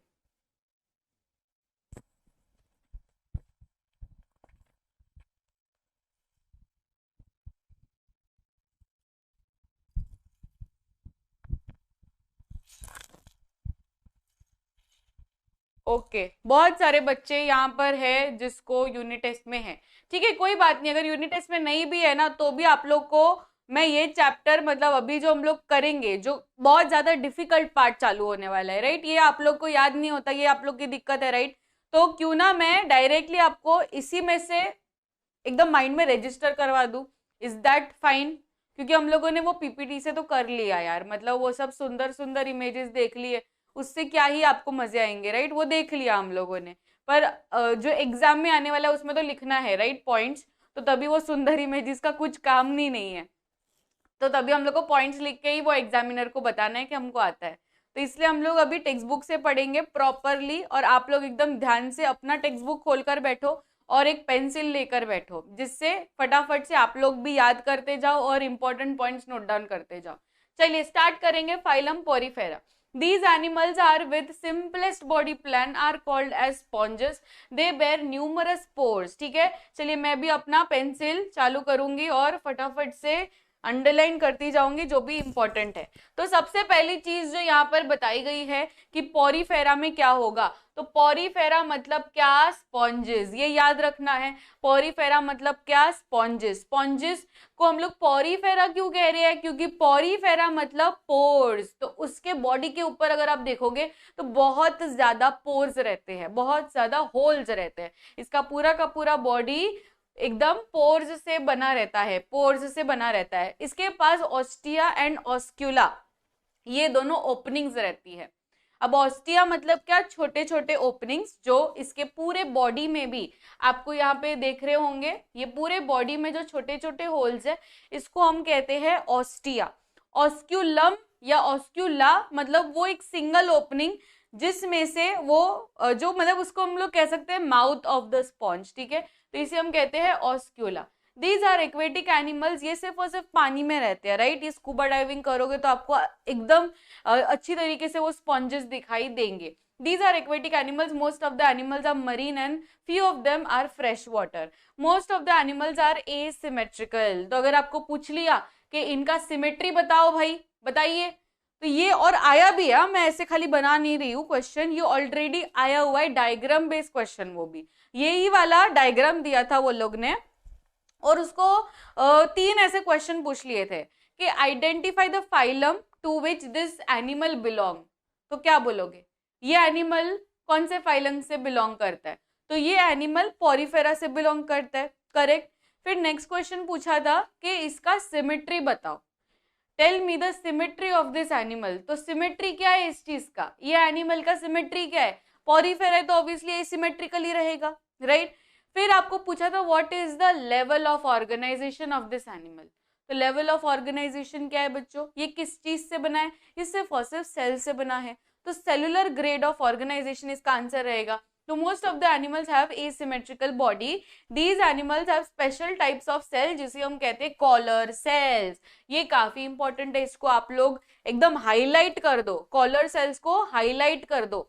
ओके, बहुत सारे बच्चे यहाँ पर है जिसको यूनिट टेस्ट में है। ठीक है, कोई बात नहीं, अगर यूनिट टेस्ट में नहीं भी है ना तो भी आप लोग को मैं ये चैप्टर मतलब अभी जो हम लोग करेंगे, जो बहुत ज्यादा डिफिकल्ट पार्ट चालू होने वाला है, राइट? ये आप लोग को याद नहीं होता, ये आप लोग की दिक्कत है, राइट? तो क्यों ना मैं डायरेक्टली आपको इसी में से एकदम माइंड में रजिस्टर करवा दूं। Is that fine? क्योंकि हम लोगों ने वो पीपीटी से तो कर लिया यार, मतलब वो सब सुंदर सुंदर इमेजेस देख लिए, उससे क्या ही आपको मजे आएंगे, राइट? वो देख लिया हम लोगों ने, पर जो एग्जाम में आने वाला है उसमें तो लिखना है, राइट, पॉइंट्स। तो तभी वो सुंदर इमेजेस का कुछ काम नहीं है, तो तभी हम लोग को पॉइंट्स लिख के ही वो एग्जामिनर को बताना है कि हमको आता है। तो इसलिए हम लोग अभी टेक्स्ट बुक से पढ़ेंगे प्रॉपरली, और आप लोग एकदम ध्यान से अपना टेक्स्ट बुक खोलकर बैठो और एक पेंसिल लेकर बैठो, जिससे फटाफट से आप लोग भी याद करते जाओ और इंपॉर्टेंट पॉइंट्स नोट डाउन करते जाओ। चलिए स्टार्ट करेंगे। Phylum Porifera. These animals are with simplest body plan are called as sponges. They bear numerous pores. ठीक है, चलिए मैं भी अपना पेंसिल चालू करूंगी और फटाफट से अंडरलाइन करती जाऊंगी जो भी इंपॉर्टेंट है। तो सबसे पहली चीज जो यहाँ पर बताई गई है कि पॉरीफेरा में क्या होगा, तो पॉरीफेरा मतलब क्या? स्पॉन्जेस, ये याद रखना है। पॉरीफेरा मतलब क्या? स्पॉन्जेस। स्पॉन्जेस को हम लोग पॉरीफेरा क्यों कह रहे हैं? क्योंकि पॉरीफेरा मतलब पोर्स, तो उसके बॉडी के ऊपर अगर आप देखोगे तो बहुत ज्यादा पोर्स रहते हैं, बहुत ज्यादा होल्स रहते हैं। इसका पूरा का पूरा बॉडी एकदम पोर्स से बना रहता है, पोर्स से बना रहता है। इसके पास ऑस्टिया एंड ऑस्क्यूला, ये दोनों ओपनिंग्स रहती है। अब ऑस्टिया मतलब क्या? छोटे छोटे ओपनिंग्स जो इसके पूरे बॉडी में भी आपको यहाँ पे देख रहे होंगे, ये पूरे बॉडी में जो छोटे छोटे होल्स है इसको हम कहते हैं ऑस्टिया। ऑस्क्यूलम या ऑस्क्यूला मतलब वो एक सिंगल ओपनिंग जिसमें से वो जो मतलब उसको हम लोग कह सकते हैं माउथ ऑफ द स्पॉन्ज। ठीक है, तो इसे हम कहते हैं ऑस्क्यूला। दीज आर एक्वेटिक एनिमल्स, ये सिर्फ और सिर्फ पानी में रहते हैं, राइट? ये स्कूबा डाइविंग करोगे तो आपको एकदम अच्छी तरीके से वो स्पॉन्जेस दिखाई देंगे। These are aquatic animals. Most of the animals are marine and few of them are fresh water. Most of the animals are asymmetrical. तो अगर आपको पूछ लिया कि इनका सिमेट्री बताओ भाई, बताइए, तो ये और आया भी है, मैं ऐसे खाली बना नहीं रही हूँ क्वेश्चन, ये ऑलरेडी आया हुआ है, डायग्राम बेस्ड क्वेश्चन, वो भी यही वाला डायग्राम दिया था वो लोग ने, और उसको 3 ऐसे क्वेश्चन पूछ लिए थे कि identify the phylum to which this animal belong. तो क्या बोलोगे, ये एनिमल कौन से फाइलम से बिलोंग करता है? तो ये एनिमल पॉरीफेरा से बिलोंग करता है, करेक्ट। फिर नेक्स्ट क्वेश्चन पूछा था कि इसका सिमेट्री बताओ, tell me the symmetry of this animal. तो सिमेट्री क्या है इस चीज का, ये एनिमल का सिमेट्री क्या है? पॉरीफेरा है तो ऑब्वियसली एसिमेट्रिकल ही रहेगा, राइट। फिर आपको पूछा था what is the level of organisation of this animal. तो लेवल ऑफ ऑर्गेनाइजेशन क्या है बच्चों, ये किस चीज से बना है? ये सिर्फ और सिर्फ सेल से बना है, तो सेलुलर ग्रेड ऑफ ऑर्गेनाइजेशन इसका आंसर रहेगा। तो most of the animals have asymmetrical body. These animals have special types of cell जिसे हम कहते हैं कॉलर सेल्स। ये काफी इंपॉर्टेंट है, इसको आप लोग एकदम हाईलाइट कर दो, कॉलर सेल्स को हाईलाइट कर दो।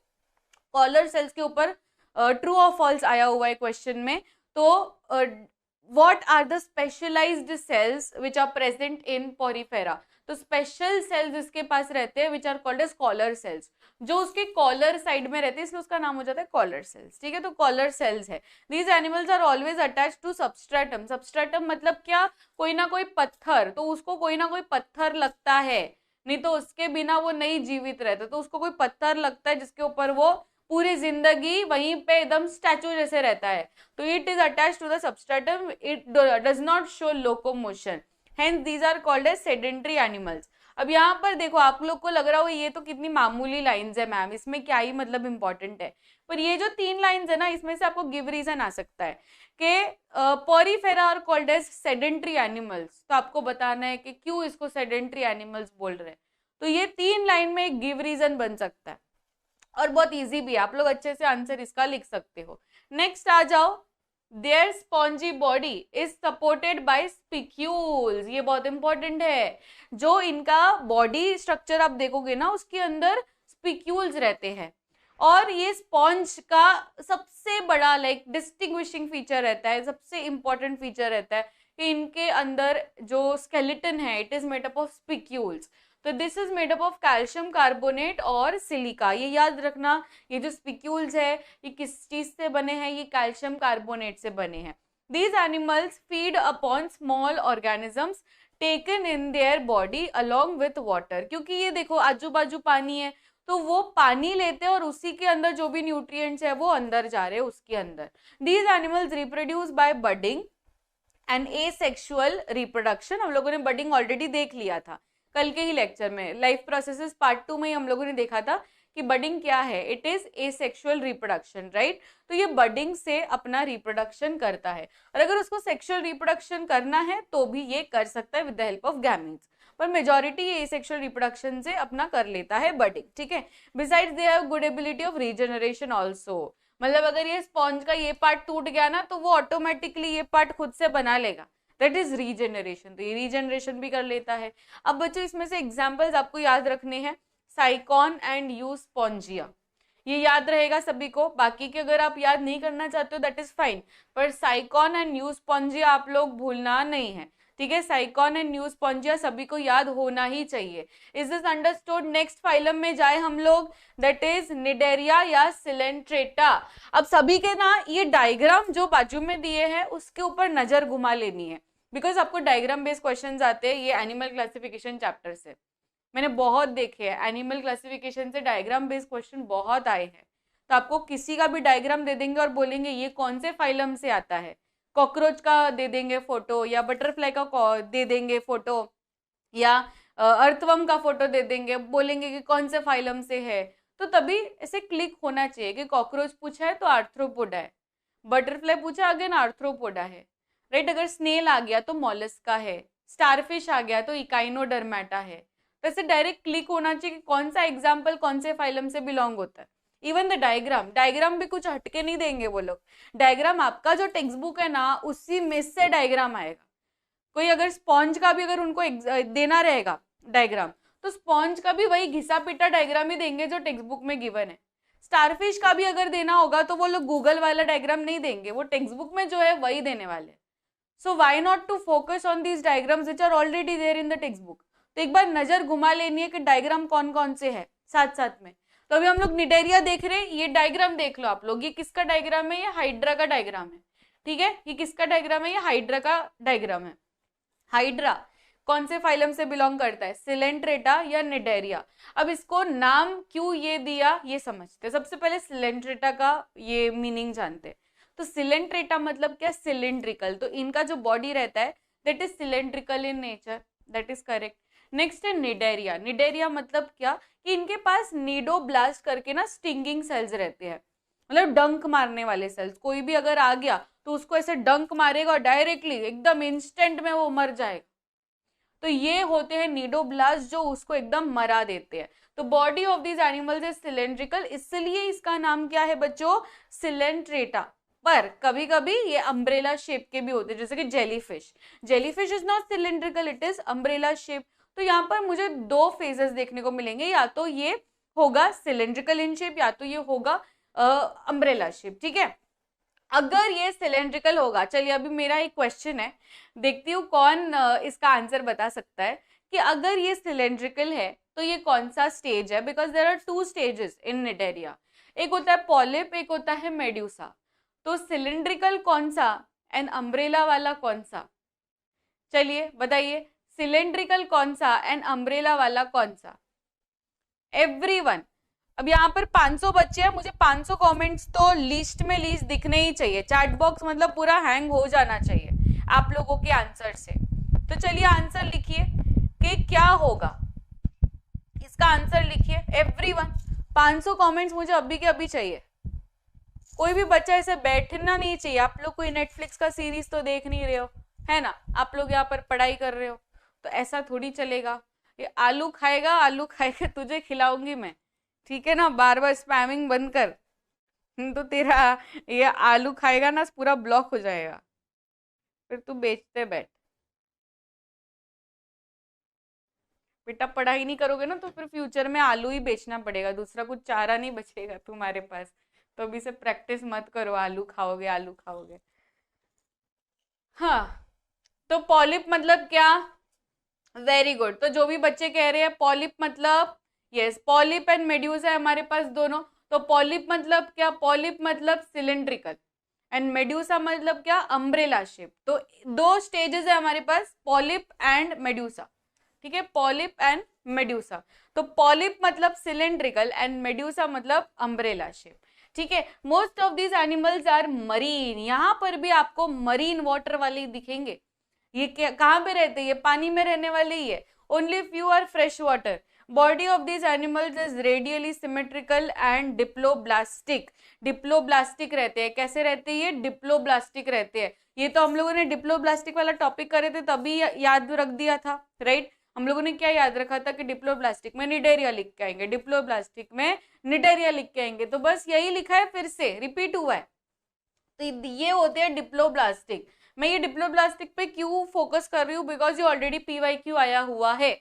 कॉलर सेल्स के ऊपर ट्रू और फॉल्स आया हुआ है क्वेश्चन में। तो what are the specialised cells which are present in porifera. तो स्पेशल सेल्स इसके पास रहते हैं which are called as collar cells, जो उसके कॉलर साइड में रहते हैं, इसलिए उसका नाम हो जाता है कॉलर सेल्स, ठीक है। तो कॉलर सेल्स है। These animals are always attach to substratum. Substratum मतलब क्या, कोई ना कोई पत्थर, तो उसको कोई ना कोई पत्थर लगता है, नहीं तो उसके बिना वो नहीं जीवित रहता, तो उसको कोई पत्थर लगता है जिसके ऊपर वो पूरी जिंदगी वहीं पे एकदम स्टैचू जैसे रहता है। तो it is attach to the substratum, it does not show locomotion, hence these are called as sedentary animals. अब यहाँ पर देखो, आप लोग को लग रहा हो ये तो कितनी मामूली लाइंस है मैम, इसमें क्या ही मतलब इंपॉर्टेंट है, पर ये जो 3 लाइंस है ना, इसमें से आपको गिव रीजन आ सकता है कि porifera are called as sedentary animals. तो आपको बताना है कि क्यों इसको सेडेंटरी एनिमल्स बोल रहे हैं। तो ये 3 लाइन में एक गिव रीजन बन सकता है, और बहुत इजी भी है, आप लोग अच्छे से आंसर इसका लिख सकते हो। नेक्स्ट आ जाओ, their spongy body is supported by spicules. ये बहुत इंपॉर्टेंट है, जो इनका बॉडी स्ट्रक्चर आप देखोगे ना, उसके अंदर स्पिक्यूल्स रहते हैं, और ये स्पॉन्ज का सबसे बड़ा डिस्टिंग्विशिंग फीचर रहता है, सबसे इंपॉर्टेंट फीचर रहता है कि इनके अंदर जो स्केलेटन है it is made up of spicules. तो this is made up of calcium carbonate और सिलिका। ये याद रखना, ये जो स्पिक्यूल्स है ये किस चीज से बने हैं, ये कैल्शियम कार्बोनेट से बने हैं। These animals feed upon small organisms taken in their body along with water. क्योंकि ये देखो आजू बाजू पानी है, तो वो पानी लेते हैं और उसी के अंदर जो भी न्यूट्रिएंट्स है वो अंदर जा रहे हैं उसके अंदर। These animals reproduce by budding and asexual reproduction. हम लोगों ने बडिंग ऑलरेडी देख लिया था कल के ही लेक्चर में, लाइफ प्रोसेसेस पार्ट 2 में हम लोगों ने देखा था कि बडिंग क्या है, it is asexual reproduction, right. तो ये बडिंग से अपना रिप्रोडक्शन करता है, और अगर उसको सेक्सुअल रिप्रोडक्शन करना है तो भी ये कर सकता है with the help of gametes, पर मेजॉरिटी ये एसेक्सुअल रिप्रोडक्शन से अपना कर लेता है बडिंग, ठीक है। Besides they have good ability of regeneration also. मतलब अगर ये स्पॉन्ज का ये पार्ट टूट गया ना, तो वो ऑटोमेटिकली ये पार्ट खुद से बना लेगा, दैट इज रीजनरेशन। तो ये रीजनरेशन भी कर लेता है। अब बच्चों इसमें से एग्जाम्पल्स आपको याद रखने हैं, साइकॉन एंड यूस्पोंजिया, ये याद रहेगा सभी को। बाकी के अगर आप याद नहीं करना चाहते हो दैट इज फाइन, पर साइकॉन एंड यूस्पोंजिया आप लोग भूलना नहीं है, ठीक है। साइकॉन एंड यूस्पोंजिया सभी को याद होना ही चाहिए। Is this understood? Next phylum में जाए हम लोग, दैट इज निडेरिया या सिलेंट्रेटा। अब सभी के ना ये डायग्राम जो बाजू में दिए हैं उसके ऊपर नजर घुमा लेनी है, बिकॉज आपको डायग्राम बेस्ड क्वेश्चंस आते हैं ये एनिमल क्लासिफिकेशन चैप्टर से, मैंने बहुत देखे हैं। एनिमल क्लासिफिकेशन से डायग्राम बेस्ड क्वेश्चन बहुत आए हैं। तो आपको किसी का भी डायग्राम दे देंगे और बोलेंगे ये कौन से फाइलम से आता है, कॉकरोच का दे देंगे फोटो, या बटरफ्लाई का दे देंगे फोटो, या अर्थवर्म का फोटो दे देंगे, बोलेंगे कि कौन से फाइलम से है। तो तभी ऐसे क्लिक होना चाहिए कि कॉकरोच पूछा है तो आर्थ्रोपोडा है, बटरफ्लाई पूछा अगेन आर्थ्रोपोडा है, राइट। अगर स्नेल आ गया तो मॉलस्का है, स्टारफिश आ गया तो इकाइनोडर्मेटा है। तो ऐसे डायरेक्ट क्लिक होना चाहिए कि कौन सा एग्जाम्पल कौन से फाइलम से बिलोंग होता है। इवन द डायग्राम भी कुछ हटके नहीं देंगे वो लोग। डायग्राम आपका जो टेक्स्ट बुक है ना उसी में से डायग्राम आएगा। कोई अगर स्पॉन्ज का भी अगर उनको देना रहेगा डायग्राम, तो स्पॉन्ज का भी वही घिसा पिटा डायग्राम ही देंगे जो टेक्स्ट बुक में गिवन है। स्टारफिश का भी अगर देना होगा तो वो लोग गूगल वाला डायग्राम नहीं देंगे, वो टेक्स्ट बुक में जो है वही देने वाले। So why not to focus on these diagrams which are already there in the text book. तो एक बार नजर घुमा लेनी है कि डायग्राम कौन कौन से है साथ साथ में। तो अभी हम लोग निडेरिया देख रहे हैं, ये डायग्राम देख लो आप लोग, ये किसका डायग्राम है, ये हाइड्रा का डायग्राम है, ठीक है। ये किसका डायग्राम है, ये हाइड्रा का डायग्राम है। हाइड्रा कौन से फाइलम से बिलोंग करता है, सिलेंट्रेटा या निडेरिया। अब इसको नाम क्यों ये दिया ये समझते हैं। सबसे पहले सिलेंट्रेटा का ये मीनिंग जानते हैं। तो सिलेंट्रेटा मतलब क्या, सिलिंड्रिकल। तो इनका जो बॉडी रहता है that is cylindrical in nature, that is correct. Next है निडेरिया। निडेरिया मतलब क्या कि इनके पास नीडोब्लास्ट करके ना स्टिंगिंग सेल्स रहते हैं, मतलब डंक मारने वाले सेल्स। कोई भी अगर आ गया तो उसको ऐसे डंक मारेगा और डायरेक्टली एकदम इंस्टेंट में वो मर जाएगा। तो ये होते हैं नीडोब्लास्ट जो उसको एकदम मरा देते हैं। तो body of this animals is cylindrical, इसलिए इसका नाम क्या है बच्चों, सिलेंट्रेटा। पर कभी कभी ये अम्ब्रेला शेप के भी होते हैं, जैसे कि jellyfish. Jellyfish is not cylindrical, it is umbrella shape. तो यहाँ पर मुझे दो फेजेस देखने को मिलेंगे, या तो ये होगा सिलेंड्रिकल इन शेप या तो ये होगा अम्ब्रेला शेप, ठीक है। अगर ये सिलेंड्रिकल होगा, चलिए अभी मेरा एक क्वेश्चन है, देखती हूँ कौन इसका आंसर बता सकता है कि अगर ये सिलेंड्रिकल है तो ये कौन सा स्टेज है। Because there are two stages in cnidaria, एक होता है पॉलिप, एक होता है मेड्यूसा। तो सिलेंड्रिकल कौन सा एंड अम्ब्रेला वाला कौन सा, चलिए बताइए, सिलेंड्रिकल कौन सा एंड अम्ब्रेला वाला कौन सा। एवरीवन, अब यहाँ पर 500 बच्चे हैं, मुझे 500 कमेंट्स तो लीस्ट में लीस्ट दिखने ही चाहिए। चैट बॉक्स मतलब पूरा हैंग हो जाना चाहिए आप लोगों के आंसर से। तो चलिए आंसर लिखिए कि क्या होगा, इसका आंसर लिखिए एवरीवन। 500 कमेंट्स मुझे अभी के अभी चाहिए। कोई भी बच्चा ऐसे बैठना नहीं चाहिए। आप लोग कोई नेटफ्लिक्स का सीरीज तो देख नहीं रहे हो, है ना, आप लोग यहाँ पर पढ़ाई कर रहे हो, तो ऐसा थोड़ी चलेगा। ये आलू खाएगा, आलू खाएगा, तुझे खिलाऊंगी मैं, ठीक है ना, बार बार स्पैमिंग बंद कर। तो तेरा ये आलू खाएगा ना पूरा ब्लॉक हो जाएगा, फिर तू बेचते बैठ। बेटा पढ़ाई नहीं करोगे ना तो फिर फ्यूचर में आलू ही बेचना पड़ेगा, दूसरा कुछ चारा नहीं बचेगा तुम्हारे पास। तो अभी से प्रैक्टिस मत करो, आलू खाओगे आलू खाओगे। हाँ, तो पॉलिप मतलब क्या, वेरी गुड। तो जो भी बच्चे कह रहे हैं पॉलिप मतलब, यस, पॉलिप एंड मेड्यूसा है हमारे पास दोनों। तो पॉलिप मतलब क्या, पॉलिप मतलब सिलेंड्रिकल एंड मेड्यूसा मतलब क्या, अम्ब्रेला शेप। तो दो स्टेजेस है हमारे पास, पॉलिप एंड मेड्यूसा, ठीक है, पॉलिप एंड मेड्यूसा। तो पॉलिप मतलब सिलेंड्रिकल एंड मेड्यूसा मतलब अम्ब्रेला शेप, ठीक है। Most of these animals are marine, यहाँ पर भी आपको मरीन वाटर वाले दिखेंगे। ये कहाँ पे रहते हैं, ये पानी में रहने वाले ही है। Only few are fresh water. Body of this animals is radially symmetrical and diploblastic. Diploblastic रहते हैं, कैसे रहते हैं ये, डिप्लोब्लास्टिक रहते हैं। ये तो हम लोगों ने डिप्लोब्लास्टिक वाला टॉपिक करे थे तभी याद रख दिया था, राइट। हम लोगों ने क्या याद रखा था कि डिप्लोब्लास्टिक में निडेरिया लिख के आएंगे, डिप्लोब्लास्टिक में निडेरिया लिख के आएंगे, तो बस यही लिखा है, फिर से रिपीट हुआ है। तो ये होते हैं डिप्लोब्लास्टिक। मैं ये डिप्लोब्लास्टिक पे क्यों फोकस कर रही हूँ, बिकॉज ये ऑलरेडी PYQ आया हुआ है,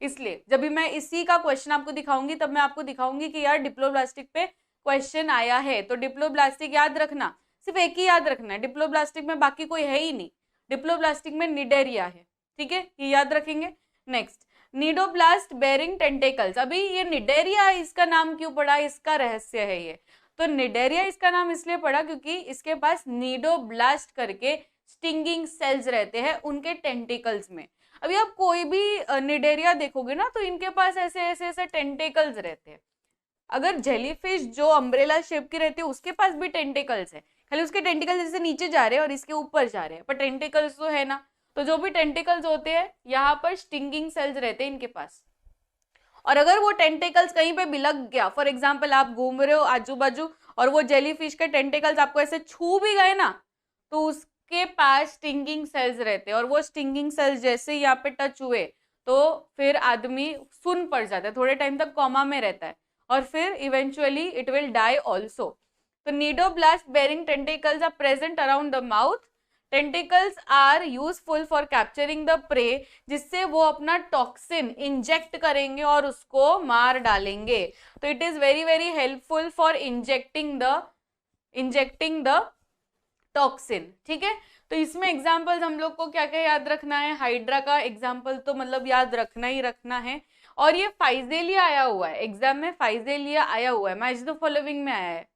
इसलिए जब भी मैं इसी का क्वेश्चन आपको दिखाऊंगी तब मैं आपको दिखाऊंगी कि यार डिप्लोब्लास्टिक पे क्वेश्चन आया है। तो डिप्लोब्लास्टिक याद रखना, सिर्फ एक ही याद रखना है, डिप्लोब्लास्टिक में बाकी कोई है ही नहीं, डिप्लोब्लास्टिक में निडेरिया है, ठीक है, ये याद रखेंगे। Next, cnidoblast bearing tentacles. अभी ये निडेरिया इसका नाम क्यों पड़ा, इसका रहस्य है ये। तो निडेरिया इसका नाम इसलिए पड़ा क्योंकि इसके पास नीडोब्लास्ट करके स्टिंगिंग सेल्स रहते हैं उनके टेंटिकल्स में। अभी आप कोई भी निडेरिया देखोगे ना तो इनके पास ऐसे ऐसे ऐसे टेंटिकल्स रहते हैं। अगर जेलीफिश जो अम्ब्रेला शेप की रहती है उसके पास भी टेंटिकल्स है, खाली उसके टेंटिकल्स जैसे नीचे जा रहे हैं और इसके ऊपर जा रहे हैं, पर टेंटिकल्स तो है ना। तो जो भी टेंटिकल्स होते हैं यहाँ पर स्टिंगिंग सेल्स रहते हैं इनके पास। और अगर वो टेंटिकल्स कहीं पे भी लग गया, फॉर एग्जाम्पल आप घूम रहे हो आजू बाजू और वो जेलीफिश के टेंटिकल्स आपको ऐसे छू भी गए ना, तो उसके पास स्टिंगिंग सेल्स रहते हैं और वो स्टिंगिंग सेल्स जैसे यहाँ पे टच हुए तो फिर आदमी सुन पड़ जाता है, थोड़े टाइम तक कोमा में रहता है और फिर eventually it will die also. तो cnidoblast bearing tentacles are present around the mouth. Tentacles are useful for capturing the prey, जिससे वो अपना टॉक्सिन इंजेक्ट करेंगे और उसको मार डालेंगे। तो it is very very helpful for injecting the toxin. ठीक है, तो इसमें एग्जाम्पल्स हम लोग को क्या क्या याद रखना है, हाइड्रा का एग्जाम्पल तो मतलब याद रखना ही रखना है। और ये फाइजेलिया आया हुआ है एग्जाम में, फाइजेलिया आया हुआ है, मैच द फॉलोइंग में आया है,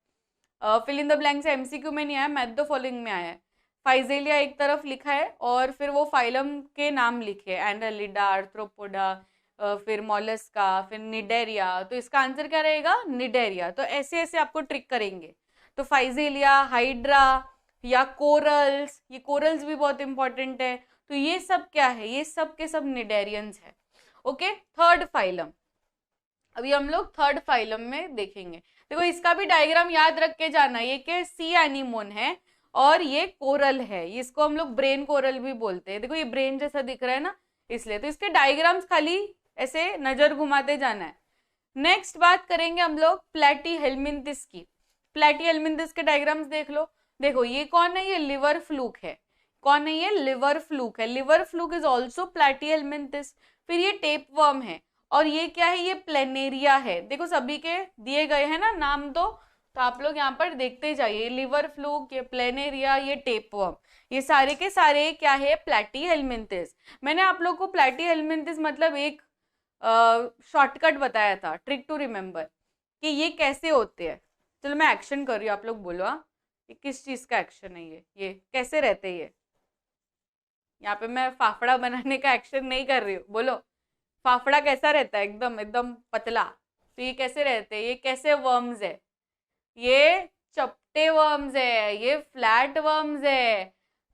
fill in the blanks MCQ में नहीं आया, मैच द फॉलोइंग में आया है। फाइजेलिया एक तरफ लिखा है और फिर वो फाइलम के नाम लिखे, एनालिडा, आर्थ्रोपोडा, फिर मॉलस्का, फिर निडेरिया। तो इसका आंसर क्या रहेगा, निडेरिया। तो ऐसे ऐसे आपको ट्रिक करेंगे। तो फाइजेलिया, हाइड्रा या कोरल्स, ये कोरल्स भी बहुत इंपॉर्टेंट है। तो ये सब क्या है, ये सब के सब निडेरियंस है। ओके, थर्ड फाइलम, अभी हम लोग थर्ड फाइलम में देखेंगे। देखो इसका भी डायग्राम याद रख के जाना, ये क्या सी एनीमोन है और ये कोरल है, इसको हम लोग ब्रेन कोरल भी बोलते हैं। देखो ये ब्रेन जैसा दिख रहा है ना, इसलिए तो इसके डायग्राम्स खाली ऐसे नजर घुमाते जाना है। नेक्स्ट बात करेंगे हम लोग प्लैटीहेल्मिन्थिस की। प्लैटीहेल्मिन्थिस के डायग्राम्स देख लो। देखो ये कौन है, ये लिवर फ्लूक है। कौन है ये, लिवर फ्लूक है। Liver fluke is also Platyhelminthes. फिर ये टेप वर्म है और ये क्या है, ये प्लेनेरिया है। देखो सभी के दिए गए हैं ना नाम, तो आप लोग यहाँ पर देखते जाइए, लिवर फ्लूक, ये प्लेनेरिया, ये टेप वर्म, ये सारे के सारे क्या है, प्लैटीहेल्मिन्थिस। मैंने आप लोग को प्लैटीहेल्मिन्थिस मतलब एक शॉर्टकट बताया था, ट्रिक टू रिमेम्बर, कि ये कैसे होते हैं। चलो मैं एक्शन कर रही हूँ, आप लोग बोलो हाँ, ये किस चीज का एक्शन है, ये कैसे रहते हैं। ये यहाँ पे मैं फाफड़ा बनाने का एक्शन नहीं कर रही हूँ, बोलो फाफड़ा कैसा रहता है, एकदम एकदम पतला। तो ये कैसे रहते हैं, ये कैसे वर्म्स है, ये चपटे वर्म्स है, ये फ्लैट वर्म्स है।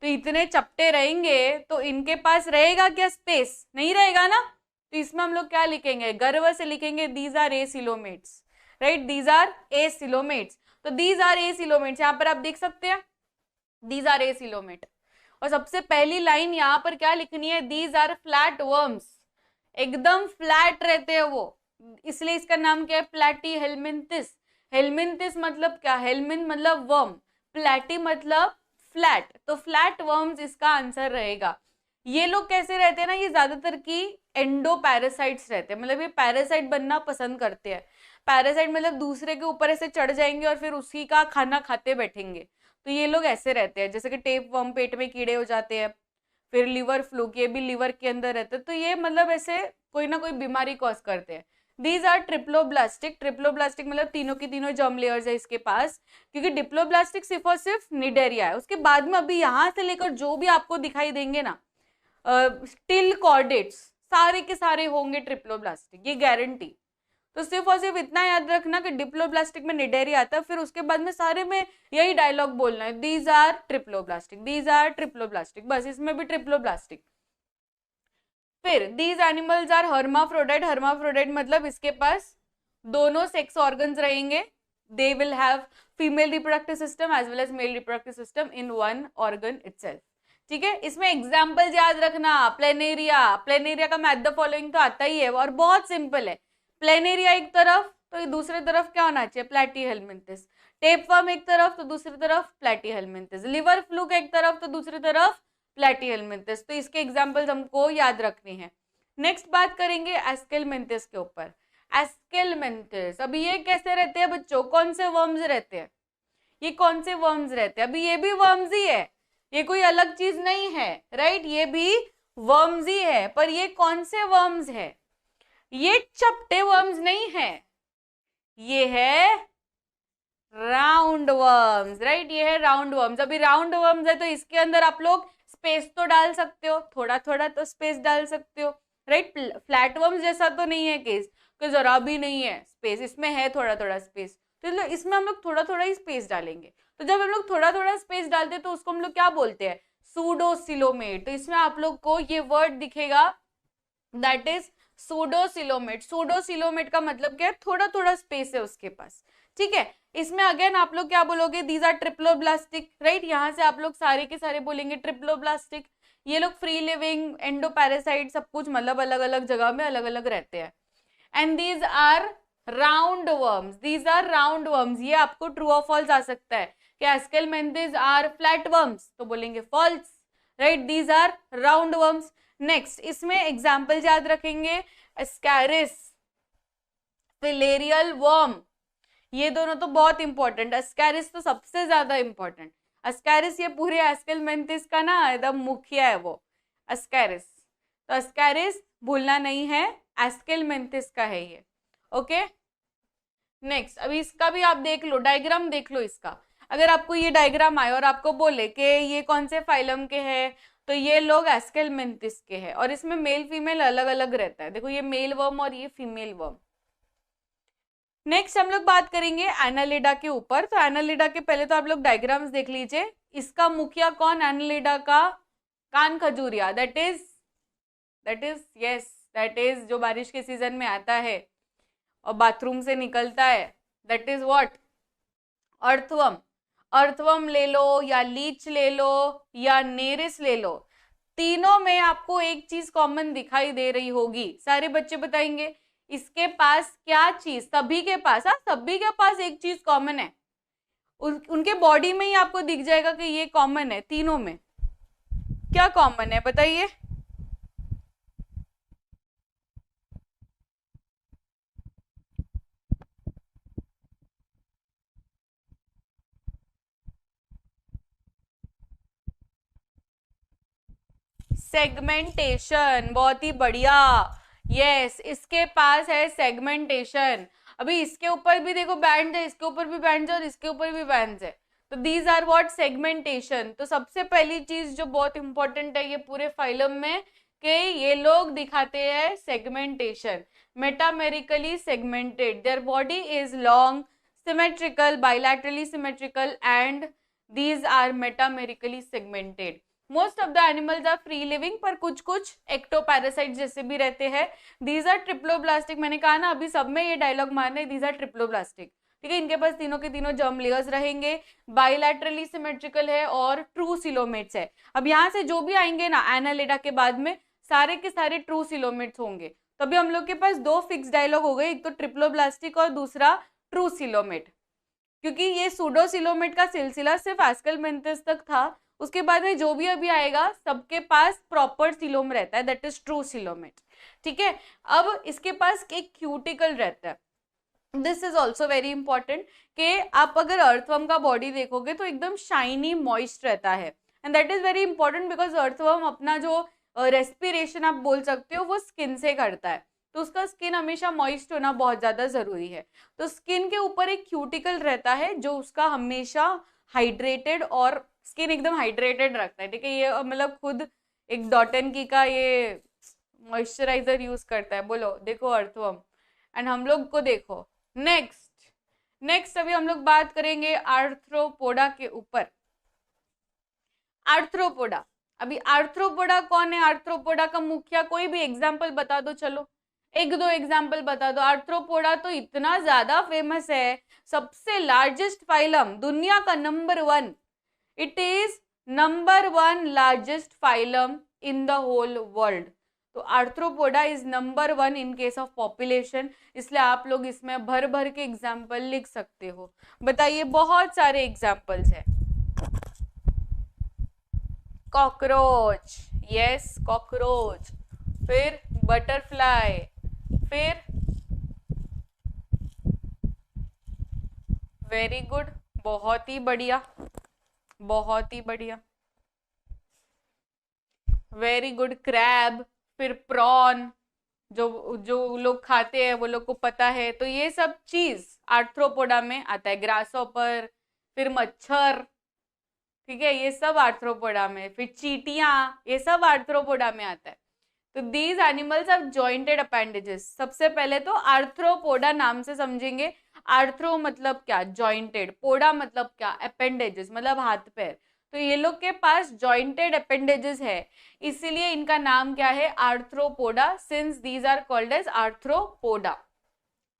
तो इतने चपटे रहेंगे तो इनके पास रहेगा क्या स्पेस, नहीं रहेगा ना। तो इसमें हम लोग क्या लिखेंगे, गर्व से लिखेंगे these are acoelomates, right, these are acoelomates. तो दीज आर एसिलोमेट्स यहाँ पर आप देख सकते हैं, दीज आर एसिलोमेट। और सबसे पहली लाइन यहाँ पर क्या लिखनी है, दीज आर फ्लैट वर्म्स, एकदम फ्लैट रहते हैं वो, इसलिए इसका नाम क्या है, प्लैटीहेल्मिन्थिस। हेल्मिन्थिस मतलब क्या, हेल्मिन मतलब वर्म, प्लैटी मतलब फ्लैट, तो फ्लैट वर्म्स इसका आंसर रहेगा। ये लोग कैसे रहते हैं ना, ये ज्यादातर की एंडो पैरासाइट्स रहते हैं, मतलब ये पैरासाइट बनना पसंद करते हैं। पैरासाइट मतलब दूसरे के ऊपर ऐसे चढ़ जाएंगे और फिर उसी का खाना खाते बैठेंगे। तो ये लोग ऐसे रहते हैं, जैसे कि टेप वर्म पेट में कीड़े हो जाते हैं, फिर लिवर फ्लूक, ये भी लिवर के अंदर रहते हैं। तो ये मतलब ऐसे कोई ना कोई बीमारी कॉज करते हैं। These are triploblastic. ट्रिप्लोब्लास्टिक मतलब तीनों की तीनों जर्म लेयर्स है इसके पास, क्योंकि डिप्लोब्लास्टिक सिर्फ और सिर्फ निडेरिया है। उसके बाद में अभी यहाँ से लेकर जो भी आपको दिखाई देंगे ना, स्टिल कॉर्डेट्स, सारे के सारे होंगे ट्रिप्लोब्लास्टिक, ये गारंटी। तो सिर्फ और सिर्फ इतना याद रखना कि डिप्लोब्लास्टिक में निडेरिया आता है, फिर उसके बाद में सारे में यही डायलॉग बोलना है, these are triploblastic, these are triploblastic, बस इसमें भी ट्रिप्लोब्लास्टिक। फिर these animals are hermaphrodite. Hermaphrodite मतलब इसके पास दोनों सेक्स ऑर्गन्स रहेंगे, they will have female reproductive system as well as male reproductive system in one organ itself. ठीक है, इसमें एग्जाम्पल्स याद रखना, प्लेनेरिया, प्लेनेरिया का मैच द फॉलोइंग तो आता ही है और बहुत सिंपल है। प्लेनेरिया एक तरफ तो दूसरी तरफ क्या होना चाहिए, प्लैटीहेल्मिन्थिस। टेपवर्म एक तरफ तो दूसरी तरफ प्लैटीहेल्मिन्थिस। लिवर फ्लूक एक तरफ तो दूसरी तरफ प्लैटीहेल्मिन्थिस। तो इसके एग्जाम्पल्स हमको याद रखनी है। नेक्स्ट बात करेंगे एस्केलमेंथिस के ऊपर। एस्केलमेंथिस, अभी ये कैसे रहते हैं बच्चों, कौन से वर्म्स रहते हैं, ये कौन से वर्म्स रहते हैं, अभी ये भी वर्म्स ही है, ये कोई अलग चीज नहीं है, राइट, ये भी वर्म्स ही है। पर ये कौन से वर्म्स है, ये चपटे वर्म्स नहीं है, ये है राउंड वर्म्स, राइट, ये है राउंड वर्म्स। अभी राउंड वर्म्स है तो इसके अंदर आप लोग स्पेस तो डाल सकते हो, थोड़ा थोड़ा तो स्पेस डाल सकते हो, राइट। फ्लैट वर्म्स जैसा तो नहीं है केस कि जरा भी नहीं है स्पेस, इसमें है थोड़ा थोड़ा स्पेस, तो इसमें हम लोग थोड़ा थोड़ा ही स्पेस डालेंगे। तो जब हम लोग थोड़ा थोड़ा स्पेस डालते हैं तो उसको हम लोग क्या बोलते हैं, सूडोसिलोमेट। तो इसमें आप लोग को ये वर्ड दिखेगा, दैट इज सूडोसिलोमेट। सूडोसिलोमेट का मतलब क्या है, थोड़ा थोड़ा स्पेस है उसके पास, ठीक है। इसमें अगेन आप लोग क्या बोलोगे, दीज आर ट्रिप्लोब्लास्टिक, राइट, यहाँ से आप लोग सारे के सारे बोलेंगे ट्रिप्लोब्लास्टिक। ये लोग फ्री लिविंग, एंडोपैरासाइट, सब कुछ मतलब अलग अलग जगह में अलग अलग रहते हैं। And these are round worms, these are round worms. ये आपको ट्रू और फॉल्स आ सकता है कि एस्केलमेंथिस आर फ्लैट वर्म्स, तो बोलेंगे false. Right, these are round worms. Next इसमें एग्जाम्पल याद रखेंगे, एस्कैरिस, फिलेरियल वर्म, ये दोनों तो बहुत इंपॉर्टेंट, एस्कैरिस तो सबसे ज्यादा इंपॉर्टेंट। एस्कैरिस ये पूरे एस्केलमेंथिस का ना एकदम मुखिया है वो, एस्कैरिस। तो एस्कैरिस भूलना नहीं है, एस्केलमेंथिस का है ये। ओके, नेक्स्ट अभी इसका भी आप देख लो, डायग्राम देख लो इसका। अगर आपको ये डायग्राम आए और आपको बोले कि ये कौन से फाइलम के हैं, तो ये लोग एस्केलमेंथिस के हैं, और इसमें मेल फीमेल अलग अलग रहता है। देखो ये मेल वर्म और ये फीमेल वर्म। नेक्स्ट हम लोग बात करेंगे एनालिडा के ऊपर। तो एनालिडा के पहले तो आप लोग डायग्राम्स देख लीजिए। इसका मुखिया कौन एनालिडा का? कान खजूरिया, that is yes, that is जो बारिश के सीजन में आता है और बाथरूम से निकलता है, that is what? Earthworm. Earthworm ले लो या लीच ले लो या नेरिस ले लो, तीनों में आपको एक चीज कॉमन दिखाई दे रही होगी। सारे बच्चे बताएंगे इसके पास क्या चीज, सभी के पास, हाँ सभी के पास एक चीज कॉमन है। उनके बॉडी में ही आपको दिख जाएगा कि ये कॉमन है तीनों में। क्या कॉमन है बताइए? सेगमेंटेशन, बहुत ही बढ़िया। यस, इसके पास है सेगमेंटेशन। अभी इसके ऊपर भी देखो बैंड है, इसके ऊपर भी बैंड है और इसके ऊपर भी बैंड है। तो दीज आर व्हाट? सेगमेंटेशन। तो सबसे पहली चीज जो बहुत इंपॉर्टेंट है ये पूरे फाइलम में, कि ये लोग दिखाते हैं segmentation, metamerically segmented. Their body is long, symmetrical, bilaterally symmetrical, and these are metamerically segmented. Most of the animals are free living, पर कुछ कुछ एक्टोपैरासाइट जैसे भी रहते हैं। these are ट्रिप्लोब्लास्टिक, मैंने कहा ना अभी सब में ये डायलॉग मारना है, these are ट्रिप्लोब्लास्टिक। ठीक है, इनके पास तीनों के तीनों जर्म लेयर्स रहेंगे, बाइलैटरली सिमेट्रिकल है और ट्रू सिलोमेट्स है। अब यहाँ से जो भी आएंगे ना एनालिडा के बाद में, सारे के सारे ट्रू सिलोमेट्स होंगे। तो अभी हम लोग के पास दो फिक्स डायलॉग हो गए, एक तो ट्रिप्लोब्लास्टिक और दूसरा ट्रू सिलोमेट। क्योंकि ये सूडोसिलोमेट का सिलसिला सिर्फ एस्केलमेंथिस तक था, उसके बाद में जो भी अभी आएगा सबके पास प्रॉपर सिलोम रहता है, दैट इज ट्रू सिलोमेट। ठीक है, अब इसके पास एक क्यूटिकल रहता है। This is also very important कि आप अगर अर्थवर्म का बॉडी देखोगे तो एकदम शाइनी मॉइस्ट रहता है, and that is very important because earthworm अपना जो रेस्पिरेशन आप बोल सकते हो वो स्किन से करता है, तो उसका स्किन हमेशा मॉइस्ट होना बहुत ज्यादा जरूरी है। तो स्किन के ऊपर एक क्यूटिकल रहता है जो उसका हमेशा हाइड्रेटेड, और स्किन एकदम हाइड्रेटेड रखता है। ठीक है, ये मतलब खुद एक डॉटन की का ये मॉइस्चराइजर यूज करता है। बोलो देखो अर्थवर्म, एंड हम लोग को देखो। नेक्स्ट अभी हम लोग बात करेंगे आर्थ्रोपोडा के ऊपर। आर्थ्रोपोडा, अभी आर्थ्रोपोडा कौन है? आर्थ्रोपोडा का मुखिया कोई भी एग्जाम्पल बता दो, चलो एक दो एग्जाम्पल बता दो। आर्थ्रोपोडा तो इतना ज्यादा फेमस है, सबसे लार्जेस्ट फाइलम, दुनिया का number 1, it is number 1 largest phylum in the whole world. तो Arthropoda is number 1 in case of population, इसलिए आप लोग इसमें भर भर के एग्जाम्पल लिख सकते हो। बताइए, बहुत सारे एग्जाम्पल्स हैं। कॉकरोच, यस कॉकरोच, फिर बटरफ्लाई, फिर वेरी गुड, बहुत ही बढ़िया, बहुत ही बढ़िया, वेरी गुड, क्रैब, फिर प्रॉन, जो लोग खाते हैं वो लोग को पता है। तो ये सब चीज आर्थ्रोपोडा में आता है। ग्रासहॉपर, फिर मच्छर, ठीक है, ये सब आर्थ्रोपोडा में, फिर चींटियां, ये सब आर्थ्रोपोडा में आता है। तो these animals are jointed appendages. सबसे पहले तो आर्थ्रोपोडा नाम से समझेंगे। आर्थ्रो मतलब क्या? जॉइंटेड, पोडा मतलब क्या? अपेंडेजेस मतलब हाथ पैर। तो ये लोग के पास जॉइंटेड अपेंडेजेस है, इसीलिए इनका नाम क्या है? Arthropoda, since these are called as arthropoda.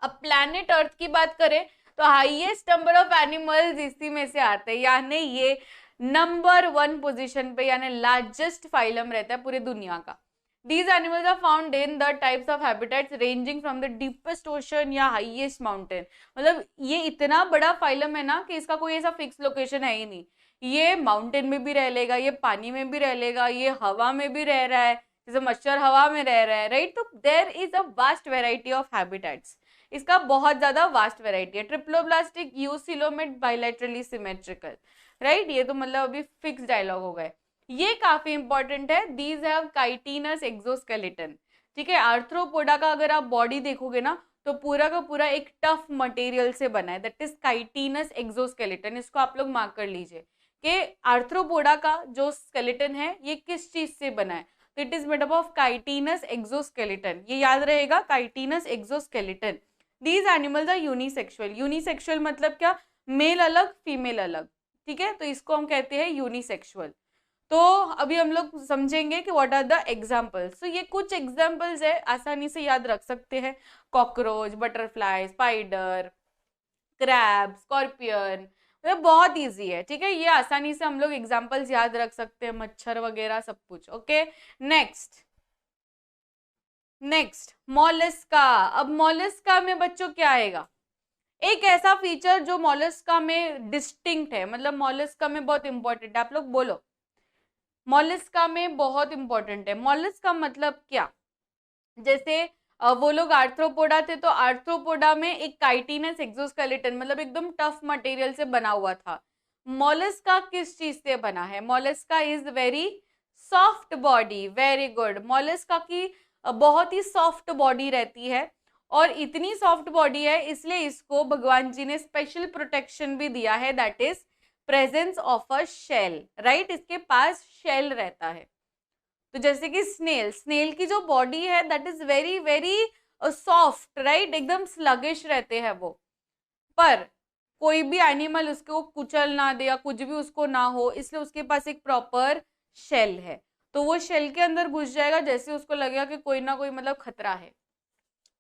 अब प्लैनेट अर्थ की बात करें तो हाईएस्ट नंबर ऑफ एनिमल्स इसी में से आते हैं, यानी ये नंबर 1 पोजीशन पे, यानी लार्जेस्ट फाइलम रहता है पूरी दुनिया का। These animals are found in the types of habitats ranging from the deepest ocean या highest mountain। मतलब ये इतना बड़ा फाइलम है ना कि इसका कोई ऐसा फिक्स लोकेशन है ही नहीं। ये माउंटेन में भी रह लेगा, ये पानी में भी रह लेगा, ये हवा में भी रह रहा है, जैसे मच्छर हवा में रह रहा है, राइट। तो there is a vast variety of habitats, इसका बहुत ज्यादा वास्ट वेराइटी है। Triploblastic eucoelomate bilaterally symmetrical, right. ये तो मतलब अभी फिक्स डायलॉग हो गए। ये काफी इंपॉर्टेंट है, दीज हैव काइटिनस एक्सोस्केलेटन, ठीक है। आर्थ्रोपोडा का अगर आप बॉडी देखोगे ना तो पूरा का पूरा एक टफ मटेरियल से बना है, दैट इज काइटिनस एक्सोस्केलेटन। इसको आप लोग मार्क कर लीजिए कि आर्थ्रोपोडा का जो स्केलेटन है ये किस चीज से बना है, तो it is made up of chitinous exoskeleton, ये याद रहेगा, chitinous exoskeleton. These animals are unisexual, unisexual मतलब क्या, मेल अलग फीमेल अलग, ठीक है, तो इसको हम कहते हैं यूनिसेक्सुअल। तो अभी हम लोग समझेंगे कि व्हाट आर द एग्जाम्पल्स। तो ये कुछ एग्जाम्पल्स है, आसानी से याद रख सकते हैं, cockroach, butterfly, spider, crab, scorpion, मतलब बहुत इजी है, ठीक है, ये आसानी से हम लोग एग्जाम्पल्स याद रख सकते हैं, मच्छर वगैरह सब कुछ। Okay, next Mollusca. अब मोलस्का में बच्चों क्या आएगा, एक ऐसा फीचर जो मोलस्का में डिस्टिंक्ट है, मतलब मोलस्का में बहुत इंपॉर्टेंट है, आप लोग बोलो, मोलस्का में बहुत इंपॉर्टेंट है। मोलस्का मतलब क्या, जैसे वो लोग आर्थ्रोपोडा थे तो आर्थ्रोपोडा में एक काइटिनस एक्सोस्केलेटन मतलब एकदम टफ मटेरियल से बना हुआ था। मोलस्का किस चीज से बना है, Mollusca is very soft body, very good. Mollusca की बहुत ही सॉफ्ट बॉडी रहती है, और इतनी सॉफ्ट बॉडी है इसलिए इसको भगवान जी ने स्पेशल प्रोटेक्शन भी दिया है, that is presence of a shell, right. इसके पास शेल रहता है। तो जैसे कि स्नेल की जो बॉडी है that is very very soft, right, एकदम स्लगिश रहते हैं वो, पर कोई भी एनिमल उसको कुचल ना दे या कुछ भी उसको ना हो, इसलिए उसके पास एक प्रॉपर शेल है, तो वो शेल के अंदर घुस जाएगा जैसे उसको लगेगा कि कोई ना कोई मतलब खतरा है।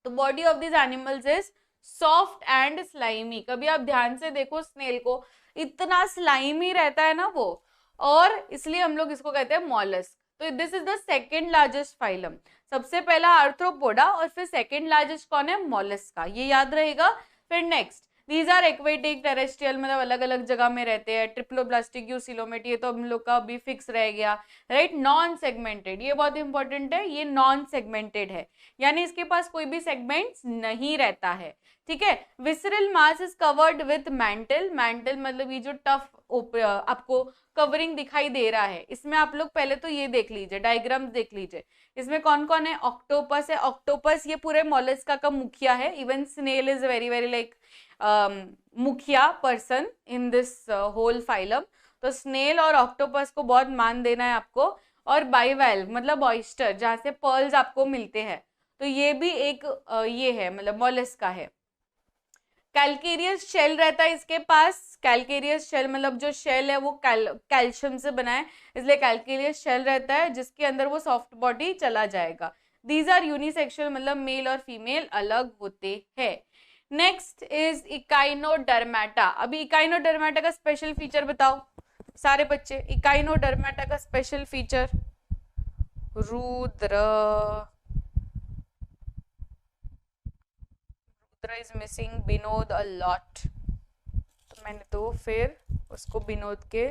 तो body of this animals is soft and slimy. कभी आप ध्यान से देखो स्नेल को, इतना स्लाइमी रहता है ना वो, और इसलिए हम लोग इसको कहते हैं मॉलस्क। तो this is the second largest phylum, सबसे पहला आर्थ्रोपोडा और फिर सेकेंड लार्जेस्ट कौन है, मॉलस्का, ये याद रहेगा। फिर next, these are aquatic terrestrial, मतलब अलग अलग जगह में रहते हैं। ट्रिप्लोब्लास्टिक यूसिलोमेट, ये तो हम लोग का अभी फिक्स रह गया, राइट। नॉन सेगमेंटेड, ये बहुत इंपॉर्टेंट है, ये नॉन सेगमेंटेड है, यानी इसके पास कोई भी सेगमेंट्स नहीं रहता है, ठीक है। Visceral mass is covered with mantle, mantle मतलब ये जो टफ आपको कवरिंग दिखाई दे रहा है, इसमें आप लोग पहले तो ये देख लीजिए, डायग्राम्स देख लीजिए, इसमें कौन कौन है, ऑक्टोपस है, ऑक्टोपस ये पूरे मोलस्का का मुखिया है, even snail is very very like मुखिया person in this whole phylum. तो स्नेल और ऑक्टोपस को बहुत मान देना है आपको। और बाइवैल्व मतलब ऑयस्टर, जहां से पर्ल्स आपको मिलते हैं, तो ये भी एक ये है मतलब मोलस्का है। कैलकेरियस शेल रहता है इसके पास, कैलकेरियस शेल मतलब जो शेल है वो कैल्शियम से बना है, इसलिए कैलकेरियस शेल रहता है जिसके अंदर वो सॉफ्ट बॉडी चला जाएगा। दीज आर यूनिसेक्सुअल, मतलब मेल और फीमेल अलग होते हैं। Next is Echinodermata. अभी इकाइनोडर्मेटा का स्पेशल फीचर बताओ सारे बच्चे, इकाइनोडर्मेटा का special feature, Rudra is missing Vinod a lot, तो मैंने तो फिर उसको विनोद के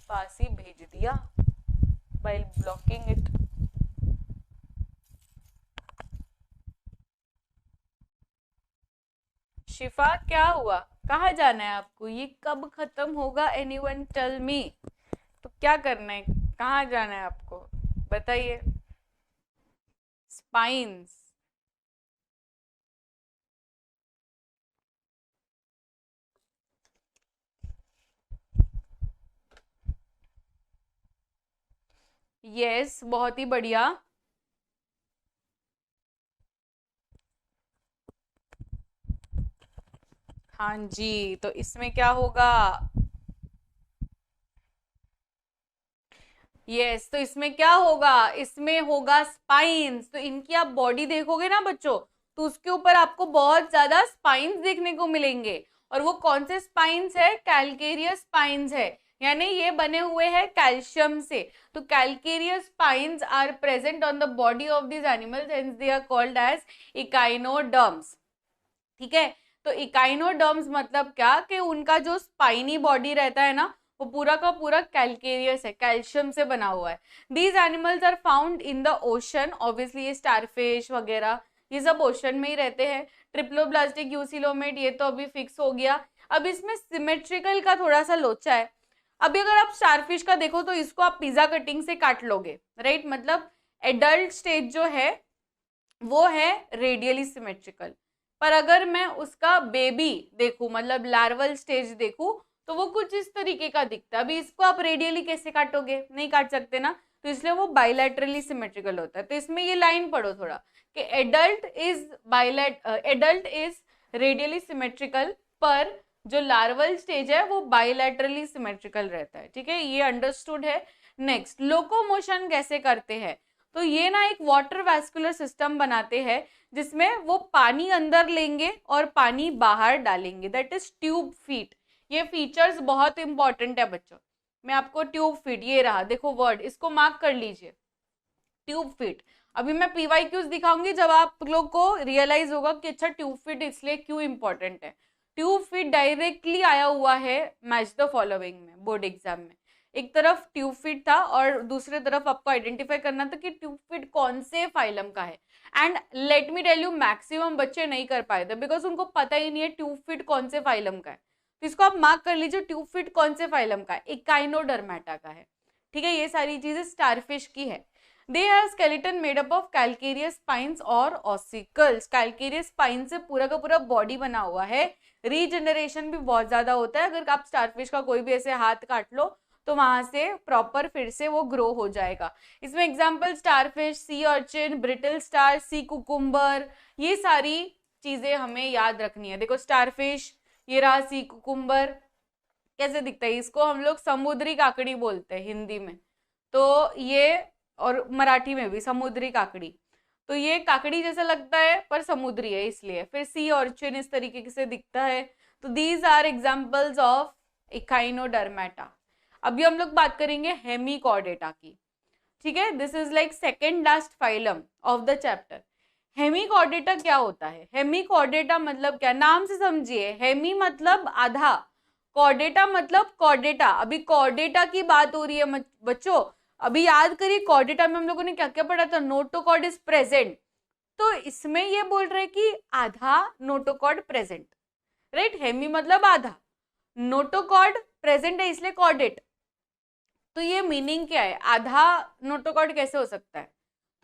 पास ही भेज दिया बाय ब्लॉकिंग इट। शिफा क्या हुआ, कहाँ जाना है आपको, ये कब खत्म होगा, एनीवन टेल मी। तो क्या करना है, कहाँ जाना है आपको बताइए। स्पाइन्स, यस, बहुत ही बढ़िया। हाँ जी, तो इसमें क्या होगा, यस, तो इसमें क्या होगा, इसमें होगा स्पाइन्स। तो इनकी आप बॉडी देखोगे ना बच्चों, तो उसके ऊपर आपको बहुत ज्यादा स्पाइन्स देखने को मिलेंगे, और वो कौन से स्पाइन्स है, कैलकेरियस स्पाइन्स है, यानी ये बने हुए हैं कैल्शियम से। तो calcareous spines are present on the body of this animals and they are called as echinoderms, ठीक है। तो इकाइनोडर्म्स मतलब क्या कि उनका जो स्पाइनी बॉडी रहता है ना, वो वो पूरा का पूरा कैलकेरियस है, कैल्शियम से बना हुआ है। These animals are found in the ocean, obviously ये स्टारफिश वगैरह ये सब ओशन में ही रहते हैं। ट्रिप्लोब्लास्टिक यूसिलोमेट ये तो अभी फिक्स हो गया। अब इसमें सिमेट्रिकल का थोड़ा सा लोचा है। अभी अगर आप स्टारफिश का देखो तो इसको आप पिज्जा कटिंग से काट लोगे, राइट, मतलब एडल्ट स्टेज जो है वो है रेडियली सिमेट्रिकल। पर अगर मैं उसका बेबी देखूं, मतलब लार्वल स्टेज देखूं, तो वो कुछ इस तरीके का दिखता है। अभी इसको आप रेडियली कैसे काटोगे, नहीं काट सकते ना, तो इसलिए वो बाइलैटरली सिमेट्रिकल होता है। तो इसमें ये लाइन पढ़ो थोड़ा कि एडल्ट इज रेडियली सिमेट्रिकल, पर जो लार्वल स्टेज है वो बाइलैटरली सिमेट्रिकल रहता है। ठीक है, ये अंडरस्टूड है। नेक्स्ट, लोकोमोशन कैसे करते हैं, तो ये ना एक वाटर वैस्कुलर सिस्टम बनाते हैं जिसमें वो पानी अंदर लेंगे और पानी बाहर डालेंगे, दैट इज ट्यूब फीट। ये फीचर्स बहुत इंपॉर्टेंट है बच्चों। मैं आपको ट्यूब फीट, ये रहा देखो वर्ड, इसको मार्क कर लीजिए, ट्यूब फीट। अभी मैं पीवाईक्यूज दिखाऊंगी जब आप लोग को रियलाइज होगा कि अच्छा ट्यूब फीट इसलिए क्यों इंपॉर्टेंट है। ट्यूब फीट डायरेक्टली आया हुआ है मैच द फॉलोइंग में, बोर्ड एग्जाम में। एक तरफ ट्यूब फीट था और दूसरे तरफ आपको आइडेंटिफाई करना था कि ट्यूब फीट कौन से फाइलम का है। And let me tell you, maximum बच्चे नहीं कर पाए थे बिकॉज उनको पता ही नहीं है ट्यूब फीट कौन से फाइलम का है। तो इसको आप मार्क कर लीजिए, ट्यूब फीट कौन से फाइलम का है, इकाइनोडर्मेटा का है। ठीक है, ये सारी चीजें स्टारफिश की है। They have skeleton made up of calcareous spines और ossicles। calcareous spine से पूरा का पूरा बॉडी बना हुआ है। रीजनरेशन भी बहुत ज्यादा होता है। अगर आप स्टारफिश का कोई भी ऐसे हाथ काट लो तो वहां से प्रॉपर फिर से वो ग्रो हो जाएगा। इसमें example starfish, sea urchin, brittle star, sea cucumber, ये सारी चीजें हमें याद रखनी है। देखो स्टारफिश, ये रहा सी कुकुम्बर, कैसे दिखता है, इसको हम लोग समुद्री काकड़ी बोलते हैं हिंदी में, तो ये, और मराठी में भी समुद्री काकड़ी, तो ये काकड़ी जैसा लगता है पर समुद्री है इसलिए। फिर सी ऑर्चिन इस तरीके से दिखता है। तो these are examples of echinodermata. अभी हम लोग बात करेंगे हेमिकॉर्डेटा की। ठीक है, this is like second last phylum of the chapter. Hemichordata क्या होता है, हेमिकॉर्डेटा मतलब क्या, नाम से समझिए। हेमी मतलब आधा, कॉर्डेटा मतलब कॉर्डेटा। अभी कॉर्डेटा की बात हो रही है बच्चों, अभी याद करिए कॉर्डेटा में हम लोगों ने क्या क्या पढ़ा था, नोटोकॉर्ड इज प्रेजेंट। तो इसमें ये बोल रहे कि आधा नोटोकॉर्ड प्रेजेंट, राइट। हेमी मतलब आधा, नोटोकॉर्ड प्रेजेंट है इसलिए कॉर्डेट। तो ये मीनिंग क्या है, आधा नोटोकॉर्ड कैसे हो सकता है,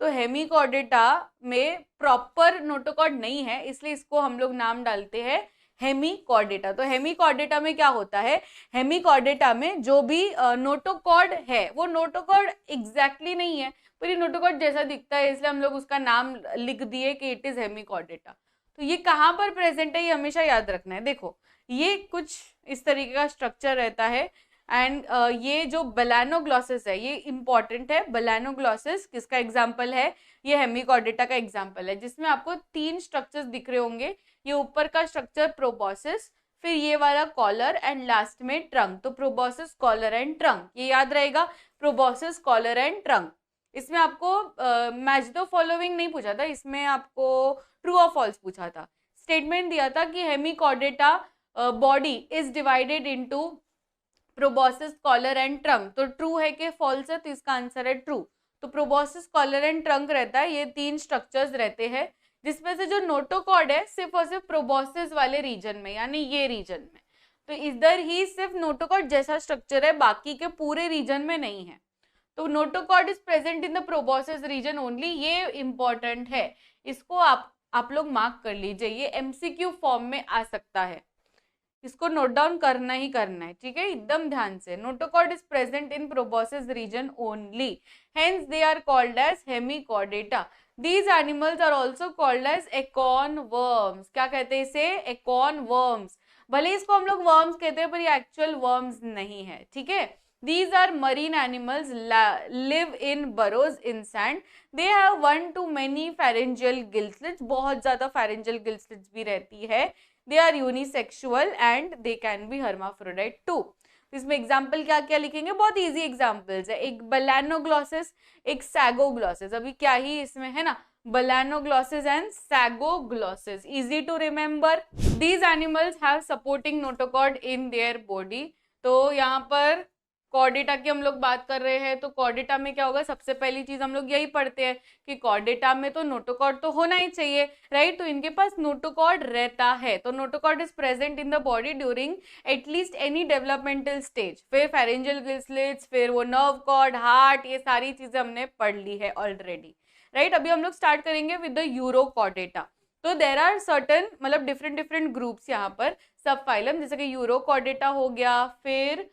तो हेमिकॉर्डेटा में प्रॉपर नोटोकॉर्ड नहीं है इसलिए इसको हम लोग नाम डालते हैं हेमिकॉर्डेटा। तो हेमिकॉर्डेटा में क्या होता है, हेमिकॉर्डेटा में जो भी नोटोकॉर्ड है वो नोटोकॉर्ड एग्जैक्टली नहीं है पर ये नोटोकॉर्ड जैसा दिखता है, इसलिए हम लोग उसका नाम लिख दिए कि इट इज हेमिकॉर्डेटा। तो ये कहाँ पर प्रेजेंट है ये हमेशा याद रखना है। देखो ये कुछ इस तरीके का स्ट्रक्चर रहता है एंड ये जो बेलानोग्लॉसिस है ये इंपॉर्टेंट है। बेलानोग्लॉसिस किसका एग्जाम्पल है, ये हेमिकॉर्डेटा का एग्जाम्पल है, जिसमें आपको 3 स्ट्रक्चर्स दिख रहे होंगे। ये ऊपर का स्ट्रक्चर प्रोबॉसिस, फिर ये वाला कॉलर एंड लास्ट में ट्रंक। तो प्रोबॉसिस, कॉलर एंड ट्रंक, ये याद रहेगा, प्रोबॉसिस, कॉलर एंड ट्रंक। इसमें आपको मैच द फॉलोइंग नहीं पूछा था, इसमें आपको ट्रू और फॉल्स पूछा था। स्टेटमेंट दिया था कि Hemichordata body is divided into proboscis, collar and trunk. तो ट्रू है कि फॉल्स है, तो इसका आंसर है ट्रू। तो प्रोबॉसिस, कॉलर एंड ट्रंक रहता है, ये 3 स्ट्रक्चर्स रहते हैं, जिसमें से जो नोटोकॉर्ड है सिर्फ और सिर्फ प्रोबॉसिस वाले रीजन में, यानी ये रीजन में। तो इधर ही सिर्फ नोटोकॉर्ड जैसा स्ट्रक्चर है, बाकी के पूरे रीजन में नहीं है। तो notochord is present in the proboscis region only, ये इंपॉर्टेंट है, इसको आप लोग मार्क कर लीजिए, ये एमसीक्यू फॉर्म में आ सकता है, इसको नोट डाउन करना ही करना है। ठीक है, एकदम ध्यान से। Notochord is present in proboscis region only, hence they are called as Hemichordata. These animals are also called as acorn worms। क्या कहते हैं इसे, acorn worms। भले इसको हम लोग worms कहते हैं पर ये actual worms नहीं है। ठीक है, these are marine animals live in burrows in sand। they have 1 to many pharyngeal gill slits, बहुत ज्यादा pharyngeal gill slits भी रहती है। they are unisexual and they can be hermaphrodite too। इसमें एग्जाम्पल क्या क्या लिखेंगे, बहुत इजी एग्जाम्पल्स है, एक बेलानोग्लॉसिस, एक सैगोग्लॉसिस। अभी क्या ही इसमें है ना, Balanoglossus and Saccoglossus, easy to remember. These animals have supporting notochord in their body. तो यहाँ पर कॉर्डेटा की हम लोग बात कर रहे हैं, तो कॉर्डेटा में क्या होगा, सबसे पहली चीज हम लोग यही पढ़ते हैं कि कॉर्डेटा में तो नोटोकॉर्ड तो होना ही चाहिए, राइट। तो इनके पास नोटोकॉर्ड रहता है, तो notochord is present in the body during at least any developmental stage. फिर फेरेंजियल गिल्सलेट्स, फिर वो नर्व कॉर्ड, हार्ट, ये सारी चीजें हमने पढ़ ली है ऑलरेडी, राइट। अभी हम लोग स्टार्ट करेंगे विद द यूरोकॉर्डेटा। तो देर आर सर्टन मतलब डिफरेंट डिफरेंट ग्रुप्स यहाँ पर सब फाइलम, जैसे कि यूरोकॉर्डेटा हो गया, फिर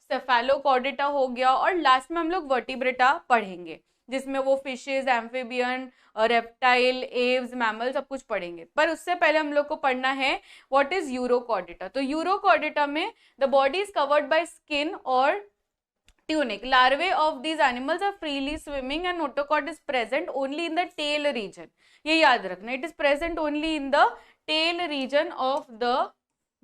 सेफेलोकॉर्डेटा हो गया, और लास्ट में हम लोग वर्टिब्रेटा पढ़ेंगे, जिसमें वो fishes, amphibian, reptile, Aves, mammal सब कुछ पढ़ेंगे। पर उससे पहले हम लोग को पढ़ना है व्हाट इज यूरोकॉर्डेटा। तो यूरोकॉर्डेटा में the body is covered by skin और tunic. Larvae of these animals are freely swimming and notochord is present only in the tail region. ये याद रखना, it is present only in the tail region of the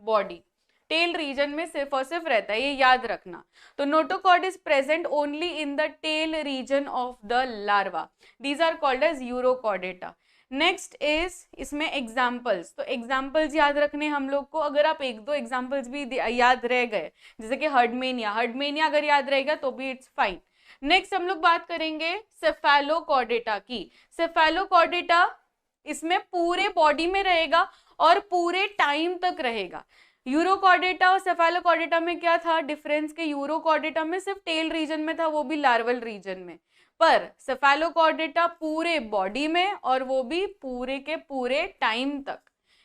body. Tail region में सिर्फ और सिर्फ रहता है, ये याद रखना। तो notochord is present only in the tail region of the larva, these are called as urochordata. Next is इसमें एग्जाम्पल्स। तो एग्जाम्पल्स याद रखने हम लोग को, अगर आप एक दो एग्जाम्पल्स भी याद रह गए, जैसे कि हर्डमेनिया, हर्डमेनिया अगर याद रहेगा तो भी इट्स फाइन। नेक्स्ट हम लोग बात करेंगे सेफेलोकॉर्डेटा की। सेफेलोकॉर्डेटा इसमें पूरे बॉडी में रहेगा और पूरे टाइम तक रहेगा। यूरोकॉर्डेटा और सेफेलोकॉर्डेटा में क्या था डिफरेंस, के यूरोकॉर्डेटा में सिर्फ टेल रीजन में था, वो भी लार्वल रीजन में, पर सेफेलोकॉर्डेटा पूरे बॉडी में और वो भी पूरे के पूरे टाइम तक।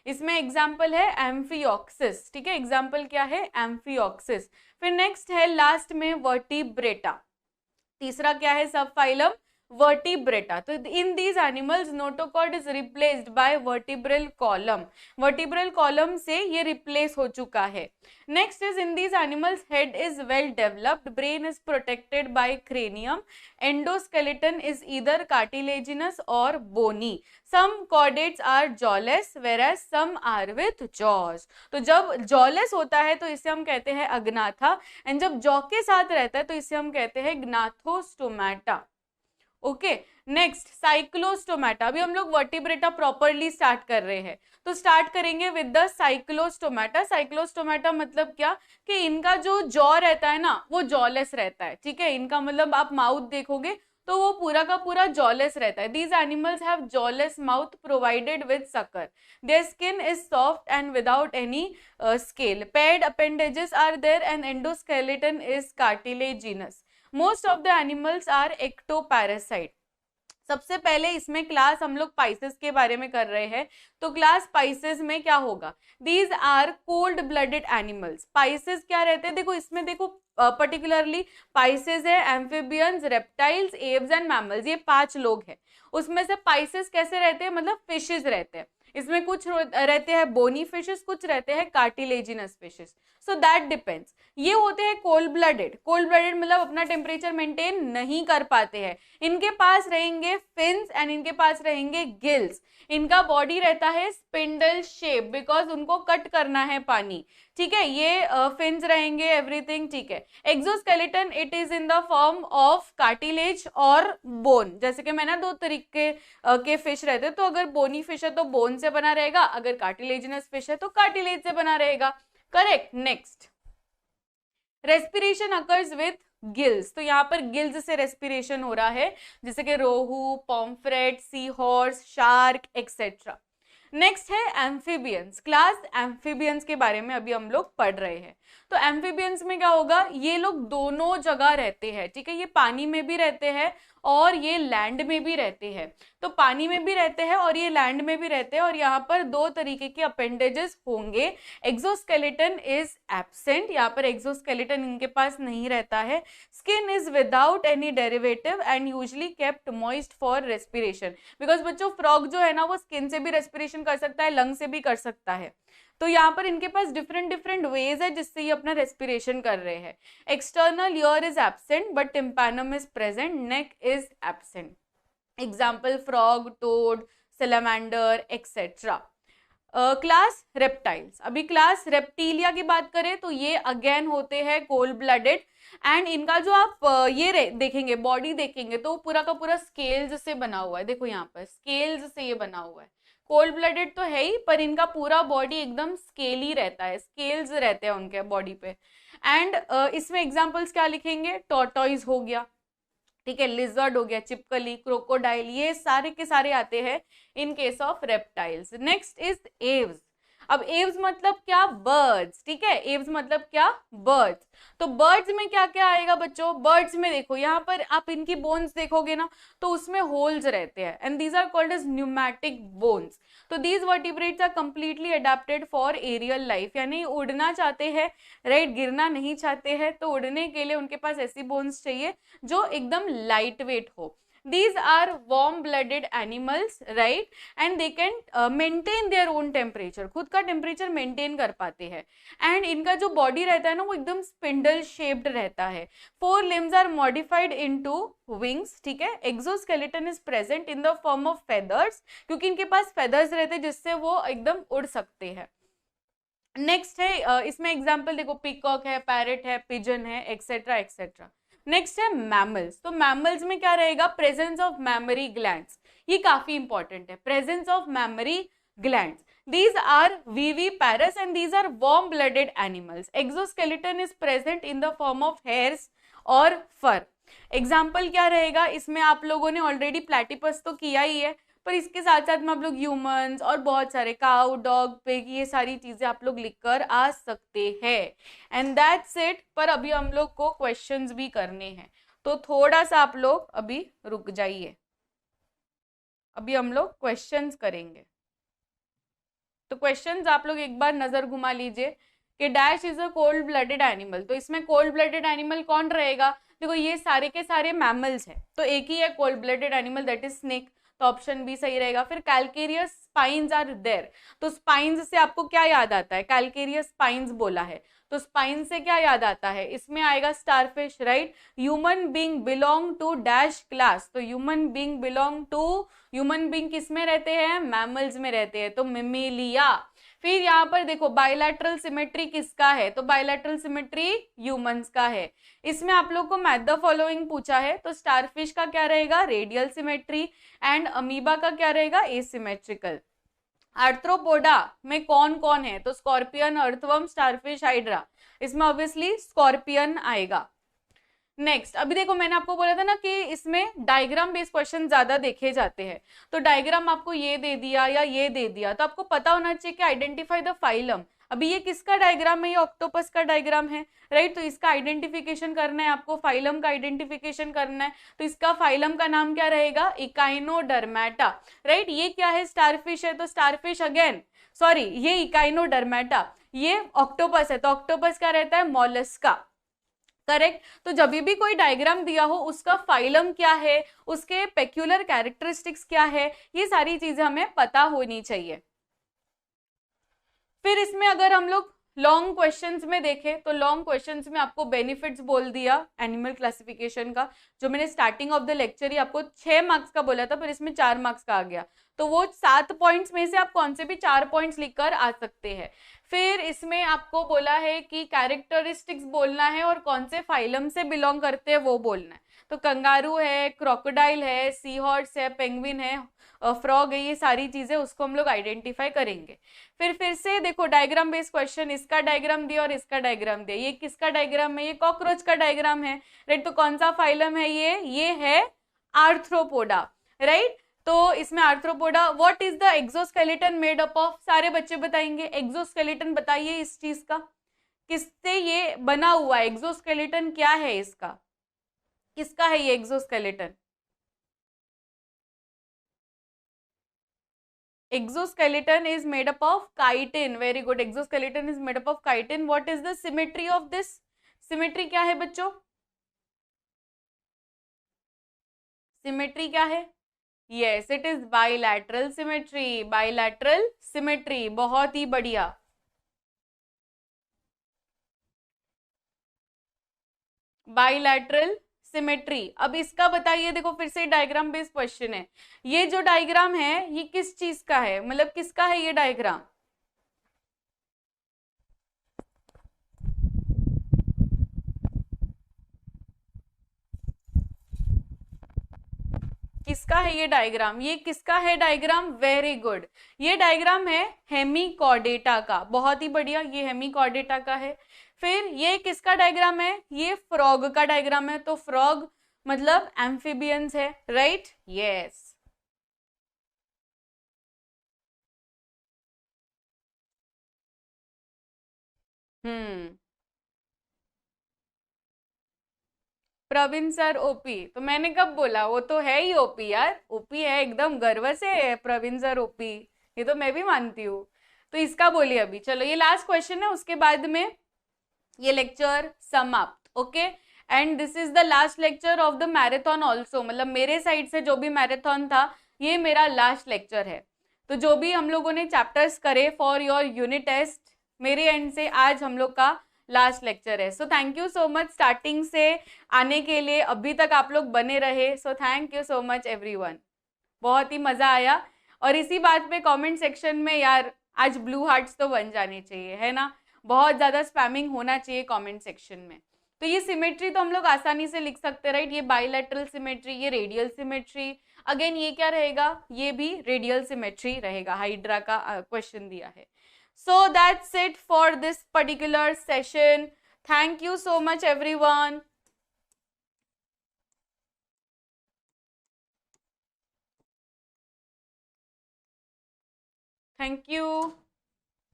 इसमें एग्जाम्पल है एम्फियोक्सिस, ठीक है, एग्जाम्पल क्या है, एम्फियोक्सिस। फिर नेक्स्ट है लास्ट में वर्टिब्रेटा। तीसरा क्या है सब फाइलम, वर्टिब्रेटा। तो in these animals notochord is replaced by vertebral column, vertebral column से ये रिप्लेस हो चुका है। Next is in these animals head is well developed, brain is protected by cranium, endoskeleton is either cartilaginous और bony, some chordates are jawless whereas some are with jaws। तो जब jawless होता है तो इसे हम कहते हैं अग्नाथा, एंड जब जॉ के साथ रहता है तो इसे हम कहते हैं ग्नाथोस्टोमाटा। Okay, next Cyclostomata. अभी हम लोग वर्टिब्रेटा प्रॉपरली स्टार्ट कर रहे हैं, तो स्टार्ट करेंगे विद द साइक्लोस्टोमाटा। साइक्लोस्टोमाटा मतलब क्या, कि इनका जो जॉ रहता है ना वो जॉलेस रहता है, ठीक है। इनका मतलब आप माउथ देखोगे तो वो पूरा का पूरा जॉलेस रहता है। These animals have jawless mouth provided with sucker, their skin is soft and without any scale, paired appendages are there and endoskeleton is cartilaginous. Most of the animals are ectoparasite. सबसे पहले इसमें class हम लोग Pisces के बारे में कर रहे हैं, तो क्लास पाइसेस में क्या होगा, these are cold blooded animals. Pisces क्या रहते हैं, देखो इसमें देखो पर्टिकुलरली पाइसेस है, amphibians, reptiles, aves and mammals, ये 5 लोग हैं। उसमें से पाइसेस कैसे रहते हैं, मतलब फिशेस रहते हैं। इसमें कुछ रहते हैं बोनी फिशेस, कुछ रहते हैं cartilaginous fishes, so that depends. ये होते हैं कोल्ड ब्लडेड। कोल्ड ब्लडेड मतलब अपना टेम्परेचर मेंटेन नहीं कर पाते हैं। इनके पास रहेंगे फिन्स एंड इनके पास रहेंगे गिल्स। इनका बॉडी रहता है स्पिंडल शेप, बिकॉज उनको कट करना है पानी, ठीक है। ये फिन्स रहेंगे, एवरीथिंग ठीक है। Exoskeleton it is in the form of cartilage और बोन। जैसे कि मैंने 2 तरीके के फिश रहते हैं, तो अगर बोनी फिश है तो बोन से बना रहेगा, अगर कार्टिलेजिनस फिश है तो कार्टिलेज से बना रहेगा, correct. Next, respiration occurs with gills. तो यहाँ पर गिल्स से रेस्पिरेशन हो रहा है, जैसे कि रोहू, pomfret, sea horse, shark etcetera. Next है एम्फीबियंस। क्लास एम्फीबियंस के बारे में अभी हम लोग पढ़ रहे हैं। तो एम्फीबियंस में क्या होगा, ये लोग दोनों जगह रहते हैं, ठीक है। ये पानी में भी रहते हैं और ये लैंड में भी रहते हैं। तो पानी में भी रहते हैं और ये लैंड में भी रहते हैं, और यहाँ पर 2 तरीके के अपेंडेजेस होंगे। एक्सोस्केलेटन इज एब्सेंट, यहाँ पर एक्सोस्केलेटन इनके पास नहीं रहता है। Skin is without any derivative and usually kept moist for respiration, because बच्चों फ्रॉग जो है ना वो स्किन से भी रेस्पिरेशन कर सकता है, लंग से भी कर सकता है। तो यहाँ पर इनके पास डिफरेंट डिफरेंट वेज है जिससे ये अपना रेस्पिरेशन कर रहे हैं। External ear is absent but tympanum is present, neck is absent. Example frog, toad, salamander etcetera. Class reptiles. अभी क्लास रेप्टीलिया की बात करें तो ये अगेन होते हैं कोल्ड ब्लडेड, एंड इनका जो आप ये देखेंगे, बॉडी देखेंगे तो पूरा का पूरा स्केल्स से बना हुआ है। देखो यहाँ पर स्केल्स से ये बना हुआ है, कोल्ड ब्लडेड तो है ही, पर इनका पूरा बॉडी एकदम स्केली रहता है, स्केल्स रहते हैं उनके बॉडी पे। एंड इसमें एग्जांपल्स क्या लिखेंगे, टॉर्टॉइज हो गया, ठीक है, लिजर्ड हो गया, चिपकली, क्रोकोडाइल, ये सारे के सारे आते हैं in case of reptiles. Next is Aves. अब एव्स मतलब क्या, बर्ड्स, ठीक है, एव्स मतलब क्या, बर्ड्स। तो बर्ड्स में क्या क्या आएगा बच्चों, बर्ड्स में देखो यहाँ पर आप इनकी बोन्स देखोगे ना, तो उसमें होल्स रहते हैं, and these are called as pneumatic bones. तो these vertebrates are completely adapted for aerial life, यानी उड़ना चाहते हैं, राइट, गिरना नहीं चाहते हैं, तो उड़ने के लिए उनके पास ऐसी बोन्स चाहिए जो एकदम लाइट वेट हो। These are warm-blooded animals, right? And they can maintain their own temperature. खुद का टेम्परेचर मेंटेन कर पाते हैं। एंड इनका जो बॉडी रहता है ना, वो एकदम स्पिंडल शेप्ड रहता है। 4 limbs are modified into wings, ठीक है। Exoskeleton is present in the form of feathers, क्योंकि इनके पास फेदर्स रहते हैं जिससे वो एकदम उड़ सकते हैं। नेक्स्ट है इसमें एग्जाम्पल देखो, पिकॉक है, पैरेट है, पिजन है, एक्सेट्रा एक्सेट्रा। नेक्स्ट है मैमल्स। तो मैमल्स में क्या रहेगा, प्रेजेंस ऑफ मैमरी ग्लैंड्स, ये काफी इंपॉर्टेंट है, presence of memory glands. These are viviparous and these are warm blooded animals. Exoskeleton is present in the form of hairs और fur. Example क्या रहेगा, इसमें आप लोगों ने ऑलरेडी प्लेटिपस तो किया ही है, पर इसके साथ साथ में आप लोग ह्यूमंस और बहुत सारे काउ, डॉग, पिग, ये सारी चीजें आप लोग लिखकर आ सकते हैं। And that's it. पर अभी हम लोग को क्वेश्चंस भी करने हैं, तो थोड़ा सा आप लोग अभी रुक जाइए, अभी हम लोग क्वेश्चंस करेंगे। तो क्वेश्चंस आप लोग एक बार नजर घुमा लीजिए कि dash is a cold blooded animal. तो इसमें कोल्ड ब्लडेड एनिमल कौन रहेगा, देखो ये सारे के सारे मैमल्स हैं, तो एक ही है cold blooded animal, that is snake, तो ऑप्शन बी सही रहेगा। फिर कैलकेरियस स्पाइन्स आर देयर, तो स्पाइन्स से आपको क्या याद आता है, कैलकेरियस स्पाइन्स बोला है, तो स्पाइन से क्या याद आता है, इसमें आएगा starfish, right. Human being belong to dash class, तो human being belong to, human being किस में रहते हैं, मैमल्स में रहते हैं, तो मेमेलिया। फिर यहाँ पर देखो बायलैटरल सिमेट्री किसका है, तो बायलैटरल सिमेट्री ह्यूमंस का है। इसमें आप लोग को मैथ द फॉलोइंग पूछा है, तो स्टारफिश का क्या रहेगा, रेडियल सिमेट्री, एंड अमीबा का क्या रहेगा, एसिमेट्रिकल। आर्थ्रोपोडा में कौन कौन है, तो स्कॉर्पियन, अर्थवर्म, स्टारफिश, हाइड्रा, इसमें ऑब्वियसली स्कॉर्पियन आएगा। नेक्स्ट, अभी देखो मैंने आपको बोला था ना कि इसमें डायग्राम बेस्ड क्वेश्चन ज्यादा देखे जाते हैं, तो डायग्राम आपको ये दे दिया या ये दे दिया, तो आपको पता होना चाहिए कि आइडेंटिफाई द फाइलम। अभी ये किसका डायग्राम है, ये ऑक्टोपस का डायग्राम है, राइट। तो इसका आइडेंटिफिकेशन करना है आपको, फाइलम का आइडेंटिफिकेशन करना है, तो इसका फाइलम का नाम क्या रहेगा, इकाइनोडर्मेटा, राइट। ये क्या है, स्टारफिश है, तो स्टारफिश अगेन, सॉरी ये इकाइनोडर्मेटा, ये ऑक्टोपस है, तो ऑक्टोपस क्या रहता है, मॉलस्का, करेक्ट। तो जब भी कोई डायग्राम दिया हो, उसका फाइलम क्या है, उसके पेक्यूलर कैरेक्टरिस्टिक्स क्या है, ये सारी चीजें हमें पता होनी चाहिए। फिर इसमें अगर हम लोग लॉन्ग क्वेश्चंस में देखें, तो लॉन्ग क्वेश्चंस में आपको बेनिफिट्स बोल दिया एनिमल क्लासिफिकेशन का, जो मैंने स्टार्टिंग ऑफ द लेक्चर ही आपको 6 मार्क्स का बोला था, पर इसमें 4 मार्क्स का आ गया, तो वो 7 पॉइंट्स में से आप कौन से भी 4 पॉइंट्स लिखकर आ सकते हैं। फिर इसमें आपको बोला है कि कैरेक्टरिस्टिक्स बोलना है और कौन से फाइलम से बिलोंग करते हैं वो बोलना है, तो कंगारू है, क्रोकोडाइल है, सी हॉर्स है, पेंगुइन है, फ्रॉग है, ये सारी चीजें उसको हम लोग आइडेंटिफाई करेंगे। फिर से देखो डायग्राम बेस्ड क्वेश्चन, इसका डायग्राम दिया और इसका डायग्राम दिया, ये किसका डायग्राम है, ये कॉकरोच का डायग्राम है, राइट। तो कौन सा फाइलम है, ये है आर्थ्रोपोडा, राइट। तो इसमें arthropoda, what is the exoskeleton made up of, सारे बच्चे बताएंगे, एक्सोस्केलेटन बताइए इस चीज का, किससे ये बना हुआ है, एक्सोस्केलेटन क्या है इसका, किसका है ये exoskeleton. Exoskeleton is made up of chitin. Very good. Exoskeleton is made up of chitin. What is the symmetry of this? Symmetry क्या है बच्चों, symmetry क्या है, yes it is bilateral symmetry. Bilateral symmetry, बहुत ही बढ़िया। Bilateral symmetry. अब इसका बताइए, देखो फिर से डायग्राम बेस्ड क्वेश्चन है, ये जो डायग्राम है ये किस चीज का है, मतलब किसका है ये डायग्राम, किसका है ये डायग्राम? ये किसका है डायग्राम? वेरी गुड, ये डायग्राम है हेमिकॉर्डेटा का। बहुत ही बढ़िया, ये हेमिकॉर्डेटा का है। फिर ये किसका डायग्राम है? ये फ्रॉग का डायग्राम है। तो फ्रॉग मतलब एम्फिबियंस है, right? Yes. Hmm. Praveen sir OP? तो मैंने कब बोला? वो तो है ही ओपी यार, ओपी है एकदम, गर्व से है प्रवीण सर ओपी, ये तो मैं भी मानती हूँ। तो इसका बोलिए अभी। चलो ये लास्ट क्वेश्चन है, उसके बाद में ये लेक्चर समाप्त। Okay, and this is the last lecture of the marathon also, मतलब मेरे साइड से जो भी मैराथन था ये मेरा लास्ट लेक्चर है। तो जो भी हम लोगों ने चैप्टर्स करे फॉर योर यूनिट टेस्ट, मेरे एंड से आज हम लोग का लास्ट लेक्चर है। So thank you so much starting से आने के लिए, अभी तक आप लोग बने रहे। So thank you so much everyone, बहुत ही मजा आया। और इसी बात पे कमेंट सेक्शन में यार आज ब्लू हार्ट्स तो बन जाने चाहिए, है ना? बहुत ज्यादा स्पैमिंग होना चाहिए कमेंट सेक्शन में। तो ये सिमेट्री तो हम लोग आसानी से लिख सकते हैं, राइट? ये बाइलेटरल सिमेट्री, ये रेडियल सिमेट्री। अगेन ये क्या रहेगा? ये भी रेडियल सिमेट्री रहेगा, हाइड्रा का क्वेश्चन दिया है। So that's it for this particular session. Thank you so much everyone. Thank you,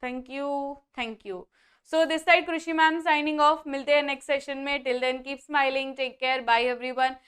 thank you, thank you. So this side Krishi ma'am signing off. मिलते हैं नेक्स्ट सेशन में। Till then keep smiling, take care, bye everyone.